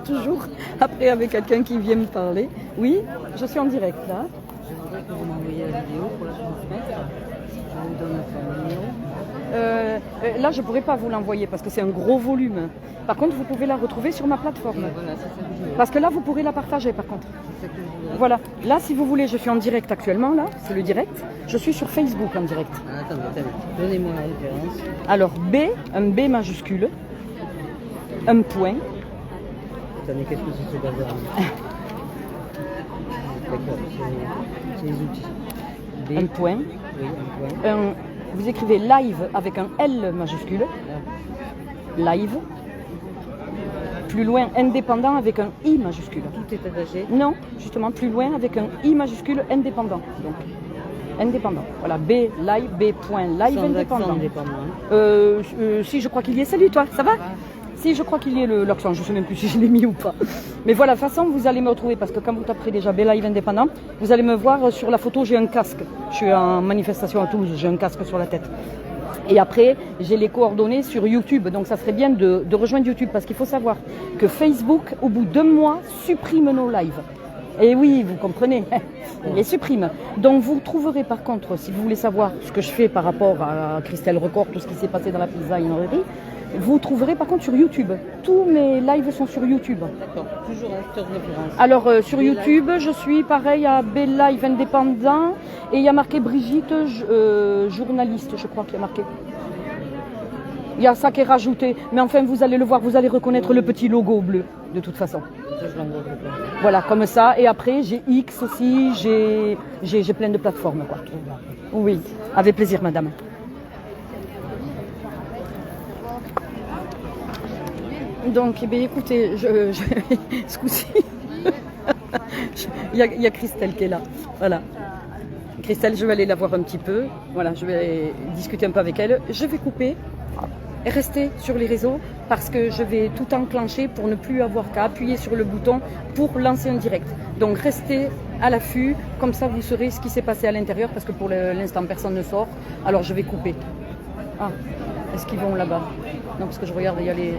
toujours après avec quelqu'un qui vient me parler. Oui, je suis en direct là. Je voudrais que vous m'envoyiez la vidéo pour la transmettre. Je vous donne votre numéro. Là, je ne pourrais pas vous l'envoyer parce que c'est un gros volume. Par contre, vous pouvez la retrouver sur ma plateforme. Voilà, c'est ça que je veux. Parce que là, vous pourrez la partager par contre. C'est ça que je voudrais. Voilà. Là, si vous voulez, je suis en direct actuellement. Là, c'est le direct. Je suis sur Facebook en direct. Ah, attendez. Donnez-moi la référence. Alors, B, un B majuscule, un point. Attendez, qu'est-ce que c'est ce bazar? D'accord, c'est les outils. B. Un point. Oui, un point. Vous écrivez live avec un L majuscule. Live. Plus loin, indépendant avec un I majuscule. Tout est attaché. Non, justement, plus loin avec un I majuscule indépendant. Donc, indépendant. Voilà, B, live, B.live, Sans indépendant. accent indépendant. Si, je crois qu'il y est. Salut, toi, ça va? Si, je crois qu'il y est l'accent. Je ne sais même plus si je l'ai mis ou pas. Mais voilà, de toute façon, vous allez me retrouver parce que quand vous taperez déjà B-Live indépendant, vous allez me voir sur la photo, j'ai un casque. Je suis en manifestation à Toulouse, j'ai un casque sur la tête. Et après, j'ai les coordonnées sur YouTube. Donc, ça serait bien de rejoindre YouTube parce qu'il faut savoir que Facebook, au bout d'1 mois, supprime nos lives. Et oui, vous comprenez, il les supprime. Donc, vous trouverez par contre, si vous voulez savoir ce que je fais par rapport à Christelle Record, tout ce qui s'est passé dans la pizza Inoreri, vous trouverez par contre sur YouTube. Tous mes lives sont sur YouTube. D'accord, toujours acteur de référence. Alors sur YouTube, je suis pareil à B-Live indépendant et il y a marqué Brigitte, journaliste, je crois qu'il y a marqué. Il y a ça qui est rajouté. Mais enfin, vous allez le voir, vous allez reconnaître le petit logo bleu, de toute façon. Ça, je l'envoie. Voilà, comme ça. Et après, j'ai X aussi, j'ai plein de plateformes, quoi. Oui, avec plaisir, madame. Donc, eh bien, écoutez, ce coup-ci, il y a Christelle qui est là. Voilà. Christelle, je vais aller la voir un petit peu. Voilà, je vais discuter un peu avec elle. Je vais couper et rester sur les réseaux parce que je vais tout enclencher pour ne plus avoir qu'à appuyer sur le bouton pour lancer un direct. Donc, restez à l'affût. Comme ça, vous saurez ce qui s'est passé à l'intérieur parce que pour l'instant, personne ne sort. Alors, je vais couper. Ah, est-ce qu'ils vont là-bas? Non, parce que je regarde, il y a les...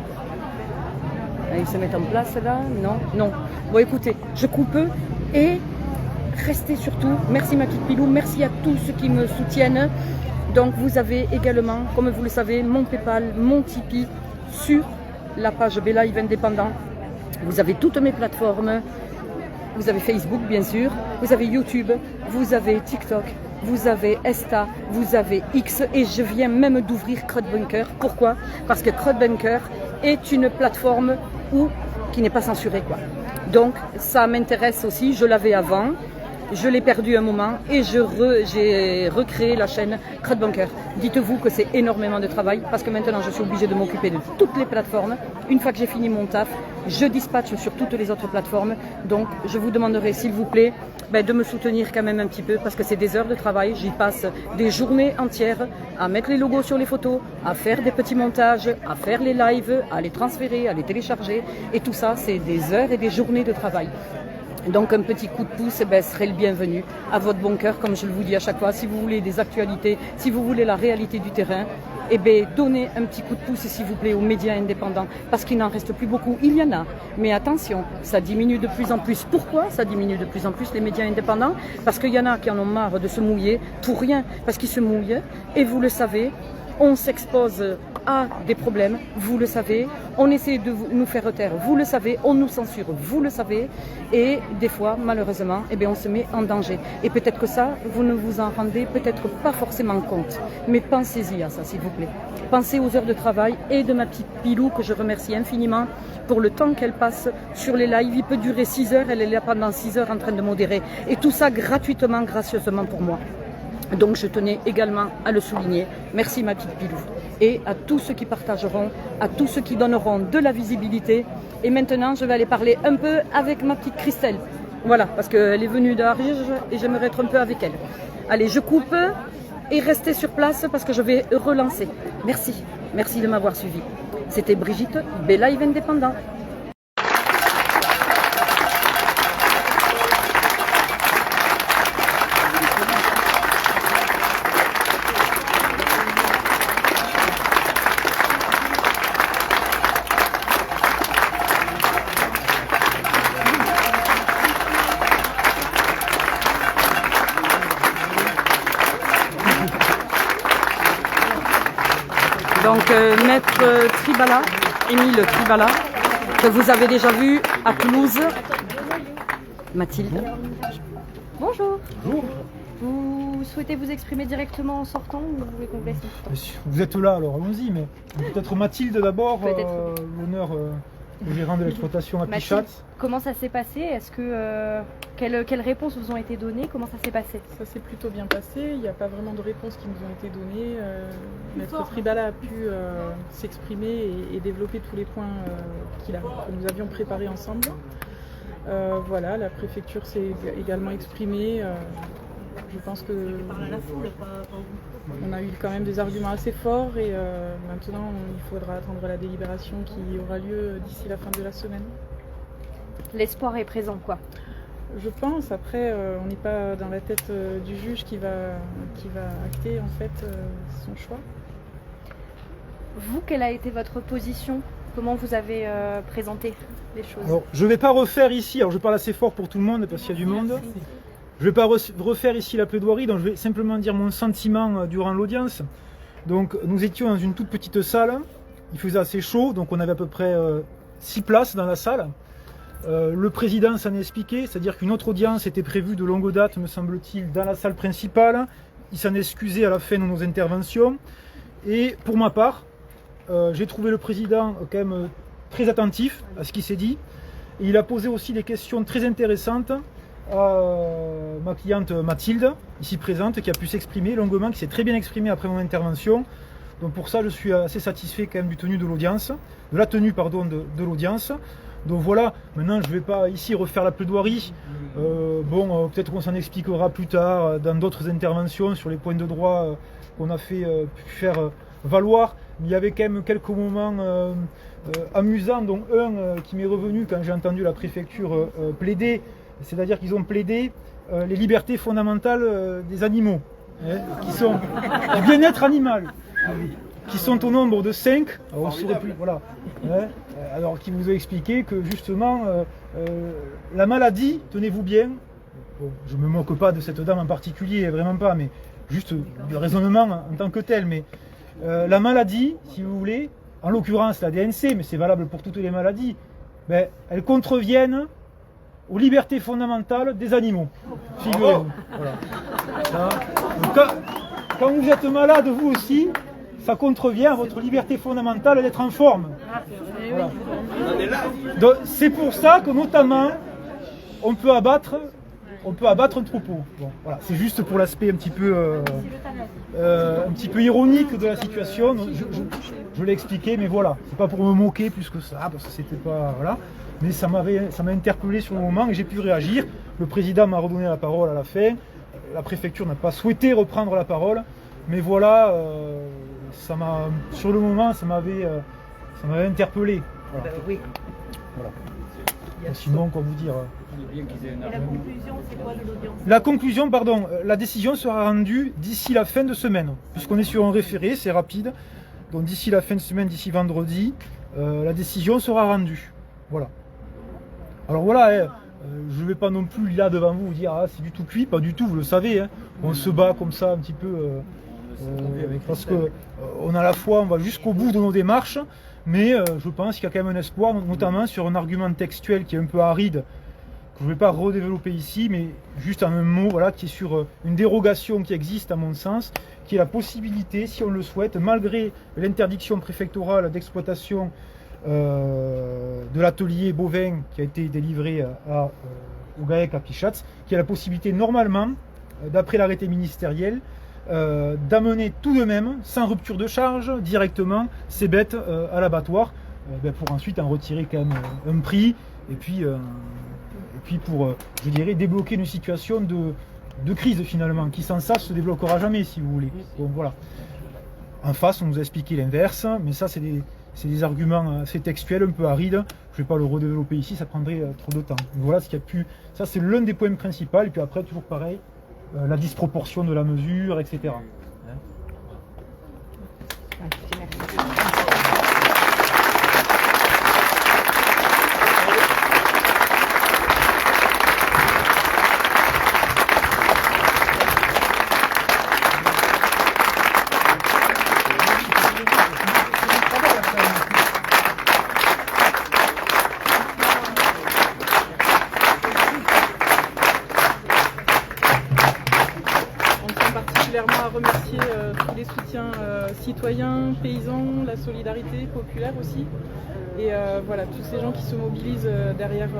Ils se mettent en place là? Non, non. Bon, écoutez, je coupe et restez surtout. Merci ma petite Pilou, merci à tous ceux qui me soutiennent. Donc vous avez également, comme vous le savez, mon Paypal, mon Tipeee sur la page Belive Indépendant. Vous avez toutes mes plateformes. Vous avez Facebook bien sûr, vous avez YouTube, vous avez TikTok, vous avez Insta, vous avez X et je viens même d'ouvrir CrowdBunker. Pourquoi? Parce que CrowdBunker est une plateforme qui n'est pas censurée, quoi. Donc ça m'intéresse aussi, je l'avais avant, je l'ai perdu un moment et j'ai recréé la chaîne CrowdBunker. Dites-vous que c'est énormément de travail parce que maintenant je suis obligée de m'occuper de toutes les plateformes. Une fois que j'ai fini mon taf, je dispatche sur toutes les autres plateformes. Donc je vous demanderai s'il vous plaît de me soutenir quand même un petit peu parce que c'est des heures de travail. J'y passe des journées entières à mettre les logos sur les photos, à faire des petits montages, à faire les lives, à les transférer, à les télécharger. Et tout ça, c'est des heures et des journées de travail. Donc un petit coup de pouce serait le bienvenu à votre bon cœur, comme je le vous dis à chaque fois. Si vous voulez des actualités, si vous voulez la réalité du terrain, donnez un petit coup de pouce s'il vous plaît aux médias indépendants parce qu'il n'en reste plus beaucoup. Il y en a, mais attention, ça diminue de plus en plus. Pourquoi ça diminue de plus en plus les médias indépendants? Parce qu'il y en a qui en ont marre de se mouiller pour rien, parce qu'ils se mouillent et vous le savez, on s'expose à des problèmes, vous le savez, on essaie de nous faire taire, vous le savez, on nous censure, vous le savez, et des fois, malheureusement, on se met en danger. Et peut-être que ça, vous ne vous en rendez peut-être pas forcément compte, mais pensez-y à ça, s'il vous plaît. Pensez aux heures de travail et de ma petite Pilou, que je remercie infiniment pour le temps qu'elle passe sur les lives. Il peut durer 6 heures, elle est là pendant 6 heures en train de modérer, et tout ça gratuitement, gracieusement pour moi. Donc je tenais également à le souligner. Merci ma petite Pilou. Et à tous ceux qui partageront, à tous ceux qui donneront de la visibilité. Et maintenant, je vais aller parler un peu avec ma petite Christelle. Voilà, parce qu'elle est venue d'Ariège et j'aimerais être un peu avec elle. Allez, je coupe et restez sur place parce que je vais relancer. Merci. Merci de m'avoir suivi. C'était Brigitte, Belive Indépendant. Donc Maître Tribala, Émile Tribala, que vous avez déjà vu à Toulouse. Mathilde. Bonjour. Bonjour. Vous souhaitez vous exprimer directement en sortant ou vous voulez qu'on vous laisse un peu de temps? Vous êtes là, alors allons-y, mais peut-être Mathilde d'abord, l'honneur au gérant de l'exploitation à Pichat. Comment ça s'est passé? Est-ce que quelles réponses vous ont été données? Comment ça s'est passé? Ça s'est plutôt bien passé. Il n'y a pas vraiment de réponses qui nous ont été données. Maître Tribala a pu s'exprimer et développer tous les points que nous avions préparés ensemble. Voilà, la préfecture s'est également exprimée. Je pense que on a eu quand même des arguments assez forts et maintenant il faudra attendre la délibération qui aura lieu d'ici la fin de la semaine. L'espoir est présent, quoi. Je pense. Après, on n'est pas dans la tête du juge qui va acter en fait son choix. Vous, quelle a été votre position? Comment vous avez présenté les choses? Alors, je ne vais pas refaire ici, alors je parle assez fort pour tout le monde parce qu'il y a du monde. Je ne vais pas refaire ici la plaidoirie, donc je vais simplement dire mon sentiment durant l'audience. Donc nous étions dans une toute petite salle, il faisait assez chaud, donc on avait à peu près 6 places dans la salle. Le président s'en est expliqué, c'est-à-dire qu'une autre audience était prévue de longue date, me semble-t-il, dans la salle principale. Il s'en est excusé à la fin de nos interventions. Et pour ma part, j'ai trouvé le président quand même très attentif à ce qui s'est dit. Et il a posé aussi des questions très intéressantes à ma cliente Mathilde, ici présente, qui a pu s'exprimer longuement, qui s'est très bien exprimée après mon intervention. Donc pour ça, je suis assez satisfait quand même de la tenue de l'audience. Donc voilà, maintenant je ne vais pas ici refaire la plaidoirie. Peut-être qu'on s'en expliquera plus tard dans d'autres interventions sur les points de droit qu'on a pu faire valoir. Mais il y avait quand même quelques moments amusants, dont un qui m'est revenu quand j'ai entendu la préfecture plaider, c'est-à-dire qu'ils ont plaidé les libertés fondamentales des animaux, qui sont le bien-être animal, qui sont au nombre de 5, alors, on saurait plus, voilà, alors qui vous a expliqué que justement la maladie, tenez-vous bien, bon, je ne me moque pas de cette dame en particulier, vraiment pas, mais juste du raisonnement en tant que tel, mais la maladie, si vous voulez, en l'occurrence la DNC, mais c'est valable pour toutes les maladies, ben, elles contreviennent aux libertés fondamentales des animaux. Figurez-vous. Voilà. Donc, quand vous êtes malade, vous aussi, ça contrevient à votre liberté fondamentale d'être en forme. Voilà. C'est pour ça que notamment, on peut abattre un troupeau. Bon, voilà. C'est juste pour l'aspect un petit peu ironique de la situation. Je l'ai expliqué, mais voilà. C'est pas pour me moquer plus que ça, parce que c'était pas... Voilà. Mais ça m'a interpellé sur le moment et j'ai pu réagir. Le président m'a redonné la parole à la fin. La préfecture n'a pas souhaité reprendre la parole. Mais voilà, sur le moment, ça m'avait interpellé. Voilà. Oui. Voilà. Sinon, quoi vous dire Et la conclusion, c'est quoi de l'audience? La conclusion, pardon, la décision sera rendue d'ici la fin de semaine. Puisqu'on est sur un référé, c'est rapide. Donc d'ici la fin de semaine, d'ici vendredi, la décision sera rendue. Voilà. Alors voilà, je ne vais pas non plus là devant vous dire c'est du tout cuit, pas du tout, vous le savez. On se bat comme ça un petit peu parce que on a la foi, on va jusqu'au bout de nos démarches, mais je pense qu'il y a quand même un espoir, notamment sur un argument textuel qui est un peu aride, que je ne vais pas redévelopper ici, mais juste en un mot, voilà, qui est sur une dérogation qui existe à mon sens, qui est la possibilité, si on le souhaite, malgré l'interdiction préfectorale d'exploitation de l'atelier bovin qui a été délivré au GAEC à Pichatz, qui a la possibilité normalement, d'après l'arrêté ministériel, d'amener tout de même, sans rupture de charge, directement ces bêtes à l'abattoir, pour ensuite en retirer quand même un prix, et puis pour, je dirais, débloquer une situation de crise finalement, qui sans ça se débloquera jamais, si vous voulez. Donc voilà. En face, on nous a expliqué l'inverse, mais ça c'est des arguments assez textuels, un peu arides. Je ne vais pas le redévelopper ici, ça prendrait trop de temps. Donc voilà ce qu'il y a pu. Ça, c'est l'un des points principaux. Et puis après, toujours pareil, la disproportion de la mesure, etc. À remercier tous les soutiens citoyens, paysans, la solidarité populaire aussi. Et voilà, tous ces gens qui se mobilisent derrière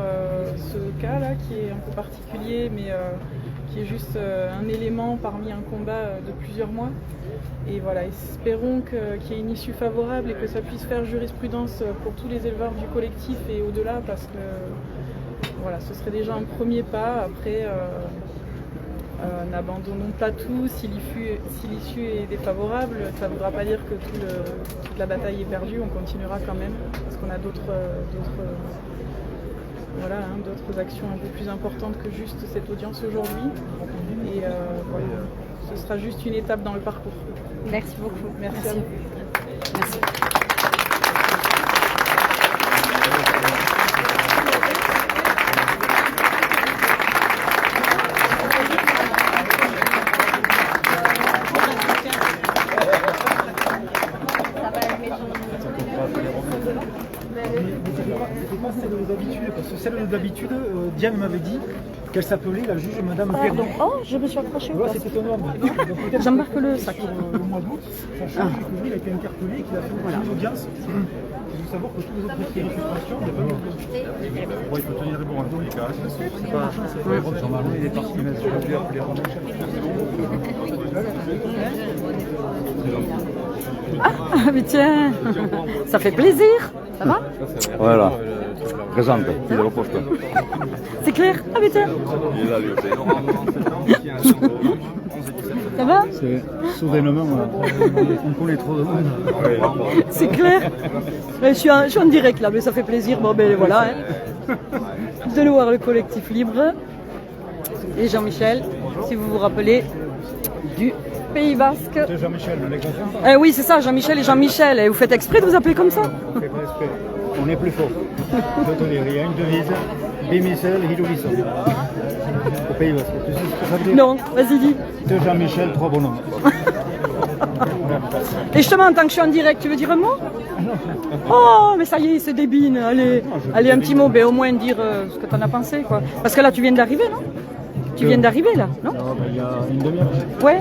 ce cas-là, qui est un peu particulier, mais qui est juste un élément parmi un combat de plusieurs mois. Et voilà, espérons qu'il y ait une issue favorable et que ça puisse faire jurisprudence pour tous les éleveurs du collectif et au-delà, parce que voilà, ce serait déjà un premier pas. Après, n'abandonnons pas tout. Si l'issue est défavorable, ça ne voudra pas dire que toute la bataille est perdue. On continuera quand même, parce qu'on a d'autres actions un peu plus importantes que juste cette audience aujourd'hui. Et voilà, ce sera juste une étape dans le parcours. Merci beaucoup. Merci. À vous. Merci. Parce que celle d'habitude, Diane m'avait dit qu'elle s'appelait la juge Madame Perdu. Oh, je me suis accrochée. Voilà, c'était un homme. J'embarque le sac. Le mois d'août, sachant que lui, il a été interpellé et qu'il a fait une audience faut savoir que tous les autres métiers d'illustration, il n'y a pas de Il faut tenir les bons en tous les cas. C'est pas... Normalement, il est parti mettre sur le verre, les Ah, mais tiens, ça fait plaisir. Ça va? Voilà. Présente, il est au poste. C'est clair? Ah, mais tiens. Il est là, lui aussi. Ça va? C'est soudainement, on connaît trop de monde. C'est clair. Je suis en direct là, mais ça fait plaisir. Bon, ben voilà. Hein. De voir le collectif libre. Et Jean-Michel, si vous vous rappelez, du Pays Basque. C'est Jean-Michel, le négociant. Oui, c'est ça, Jean-Michel et Jean-Michel. Et vous faites exprès de vous appeler comme ça? On fait pas exprès. On est plus fort. Je te dire, il y a une devise, Bimicel, Hilovisson. Au Pays Basque. Tu sais ce que ça veut dire? Non, vas-y, dis. C'est Jean-Michel, 3 bonhommes. Et justement, en tant que je suis en direct, tu veux dire un mot? Oh, mais ça y est, c'est débine. Allez, allez, un petit mot, mais au moins dire ce que tu en as pensé, quoi. Parce que là, tu viens d'arriver, non? Tu viens d'arriver, là, non? Il y a une demi-heure. Ouais.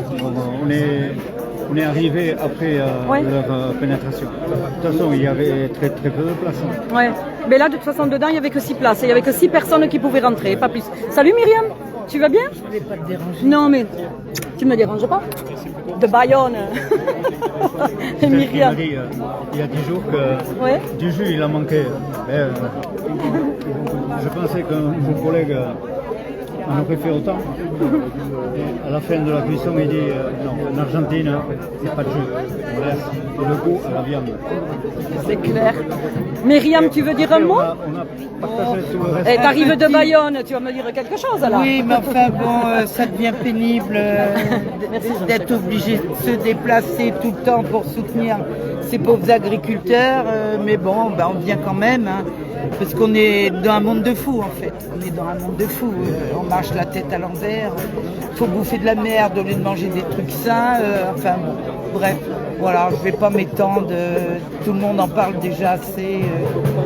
On est arrivé après leur pénétration. De toute façon, il y avait très peu de place. Ouais. Mais là, de toute façon, dedans, il n'y avait que 6 places. Et il n'y avait que 6 personnes qui pouvaient rentrer, pas plus. Salut Myriam, tu vas bien? Je ne vais pas te déranger. Non, mais tu ne me déranges pas. De Bayonne. Et Myriam. Il y a 10 jours que du jus, il a manqué. Je pensais qu'un de vos collègues en aurait fait autant. Et à la fin de la cuisson, il dit non, en Argentine, il n'y a pas de jus. On laisse le goût à la viande. C'est clair. Myriam, tu veux dire un mot? On a partagé tout le reste. Et t'arrives de Bayonne, tu vas me dire quelque chose alors? Oui, mais enfin bon, ça devient pénible d'être obligé de se déplacer tout le temps pour soutenir ces pauvres agriculteurs. Mais bon, ben, on vient quand même, hein, parce qu'on est dans un monde de fous en fait. On est dans un monde de fous. On marche la tête à l'envers. Il faut bouffer de la merde au lieu de manger des trucs sains. Enfin bon, bref. Voilà, je ne vais pas m'étendre, tout le monde en parle déjà assez.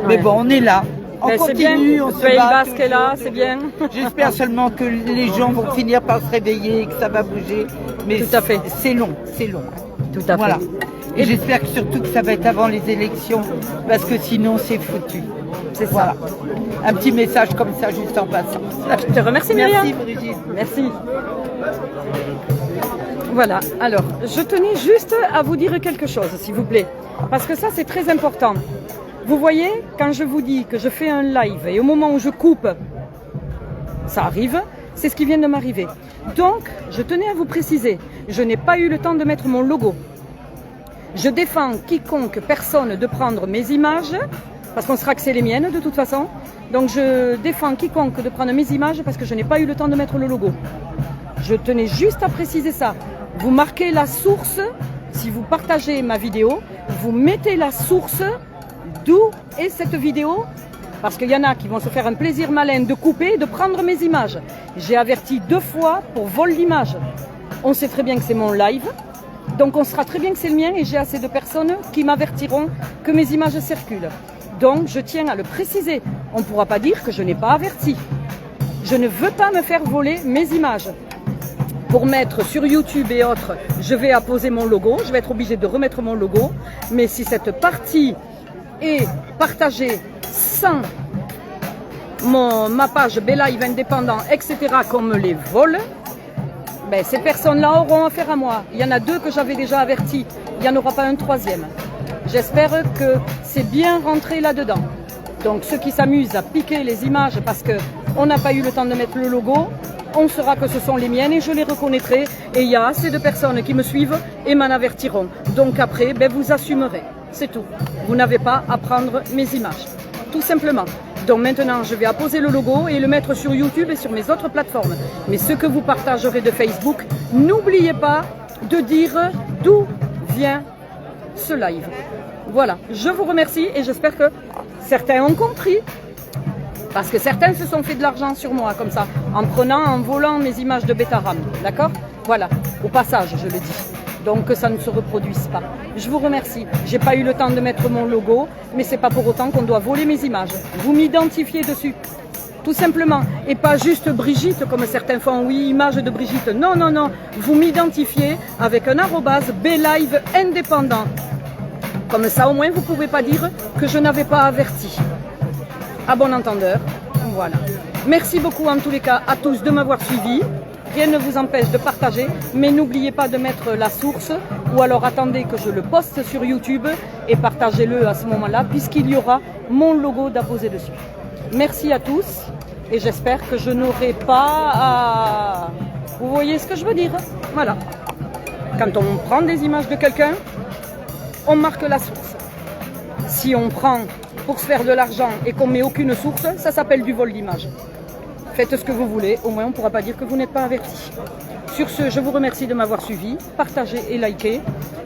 Mais bon, on est là, on continue, on se bat. Le Pays Basque est là, c'est bien. J'espère seulement que les gens vont finir par se réveiller et que ça va bouger. Mais tout à fait. C'est long, c'est long. Tout à fait. Voilà. Et j'espère surtout que ça va être avant les élections, parce que sinon c'est foutu. C'est ça. Voilà. Un petit message comme ça, juste en passant. Je te remercie Myriam. Merci Brigitte. Merci. Voilà, alors, je tenais juste à vous dire quelque chose, s'il vous plaît, parce que ça, c'est très important. Vous voyez, quand je vous dis que je fais un live et au moment où je coupe, ça arrive, c'est ce qui vient de m'arriver. Donc, je tenais à vous préciser, je n'ai pas eu le temps de mettre mon logo. Je défends quiconque personne de prendre mes images, parce qu'on sera que c'est les miennes de toute façon. Donc, je défends quiconque de prendre mes images parce que je n'ai pas eu le temps de mettre le logo. Je tenais juste à préciser ça. Vous marquez la source, si vous partagez ma vidéo, vous mettez la source d'où est cette vidéo, parce qu'il y en a qui vont se faire un plaisir malin de couper, de prendre mes images. J'ai averti 2 fois pour vol d'image. On sait très bien que c'est mon live, donc on saura très bien que c'est le mien et j'ai assez de personnes qui m'avertiront que mes images circulent. Donc je tiens à le préciser, on ne pourra pas dire que je n'ai pas averti. Je ne veux pas me faire voler mes images. Pour mettre sur YouTube et autres, je vais apposer mon logo, je vais être obligée de remettre mon logo. Mais si cette partie est partagée sans ma page BeLive indépendant, etc., qu'on me les vole, ben, ces personnes-là auront affaire à moi. Il y en a 2 que j'avais déjà avertis, il n'y en aura pas un 3e. J'espère que c'est bien rentré là-dedans. Donc ceux qui s'amusent à piquer les images parce qu'on n'a pas eu le temps de mettre le logo, on saura que ce sont les miennes et je les reconnaîtrai. Et il y a assez de personnes qui me suivent et m'en avertiront. Donc après, ben, vous assumerez. C'est tout. Vous n'avez pas à prendre mes images. Tout simplement. Donc maintenant, je vais apposer le logo et le mettre sur YouTube et sur mes autres plateformes. Mais ce que vous partagerez de Facebook, n'oubliez pas de dire d'où vient ce live. Voilà. Je vous remercie et j'espère que certains ont compris. Parce que certains se sont fait de l'argent sur moi, comme ça, en volant mes images de Betaram, d'accord? Voilà, au passage, je le dis. Donc que ça ne se reproduise pas. Je vous remercie. J'ai pas eu le temps de mettre mon logo, mais c'est pas pour autant qu'on doit voler mes images. Vous m'identifiez dessus, tout simplement. Et pas juste Brigitte, comme certains font, oui, image de Brigitte. Non, non, non. Vous m'identifiez avec un @ BeLive indépendant. Comme ça, au moins, vous ne pouvez pas dire que je n'avais pas averti. À bon entendeur, voilà. Merci beaucoup en tous les cas à tous de m'avoir suivi. Rien ne vous empêche de partager, mais n'oubliez pas de mettre la source ou alors attendez que je le poste sur YouTube et partagez-le à ce moment-là puisqu'il y aura mon logo d'apposer dessus. Merci à tous et j'espère que je n'aurai pas à... Vous voyez ce que je veux dire? Voilà. Quand on prend des images de quelqu'un, on marque la source. Si on prend pour se faire de l'argent et qu'on met aucune source, ça s'appelle du vol d'image. Faites ce que vous voulez, au moins on ne pourra pas dire que vous n'êtes pas averti. Sur ce, je vous remercie de m'avoir suivi, partagez et likez.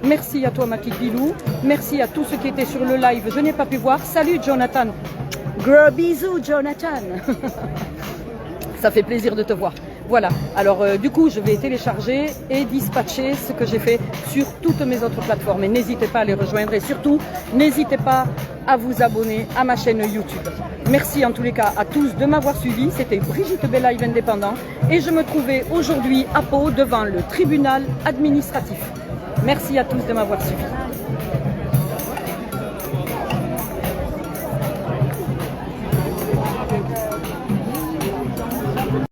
Merci à toi ma petite Bilou, merci à tous ceux qui étaient sur le live, je n'ai pas pu voir. Salut Jonathan, gros bisous Jonathan. Ça fait plaisir de te voir. Voilà, alors du coup je vais télécharger et dispatcher ce que j'ai fait sur toutes mes autres plateformes. Et n'hésitez pas à les rejoindre et surtout, n'hésitez pas à vous abonner à ma chaîne YouTube. Merci en tous les cas à tous de m'avoir suivi. C'était Brigitte B Live Indépendant et je me trouvais aujourd'hui à Pau devant le tribunal administratif. Merci à tous de m'avoir suivi.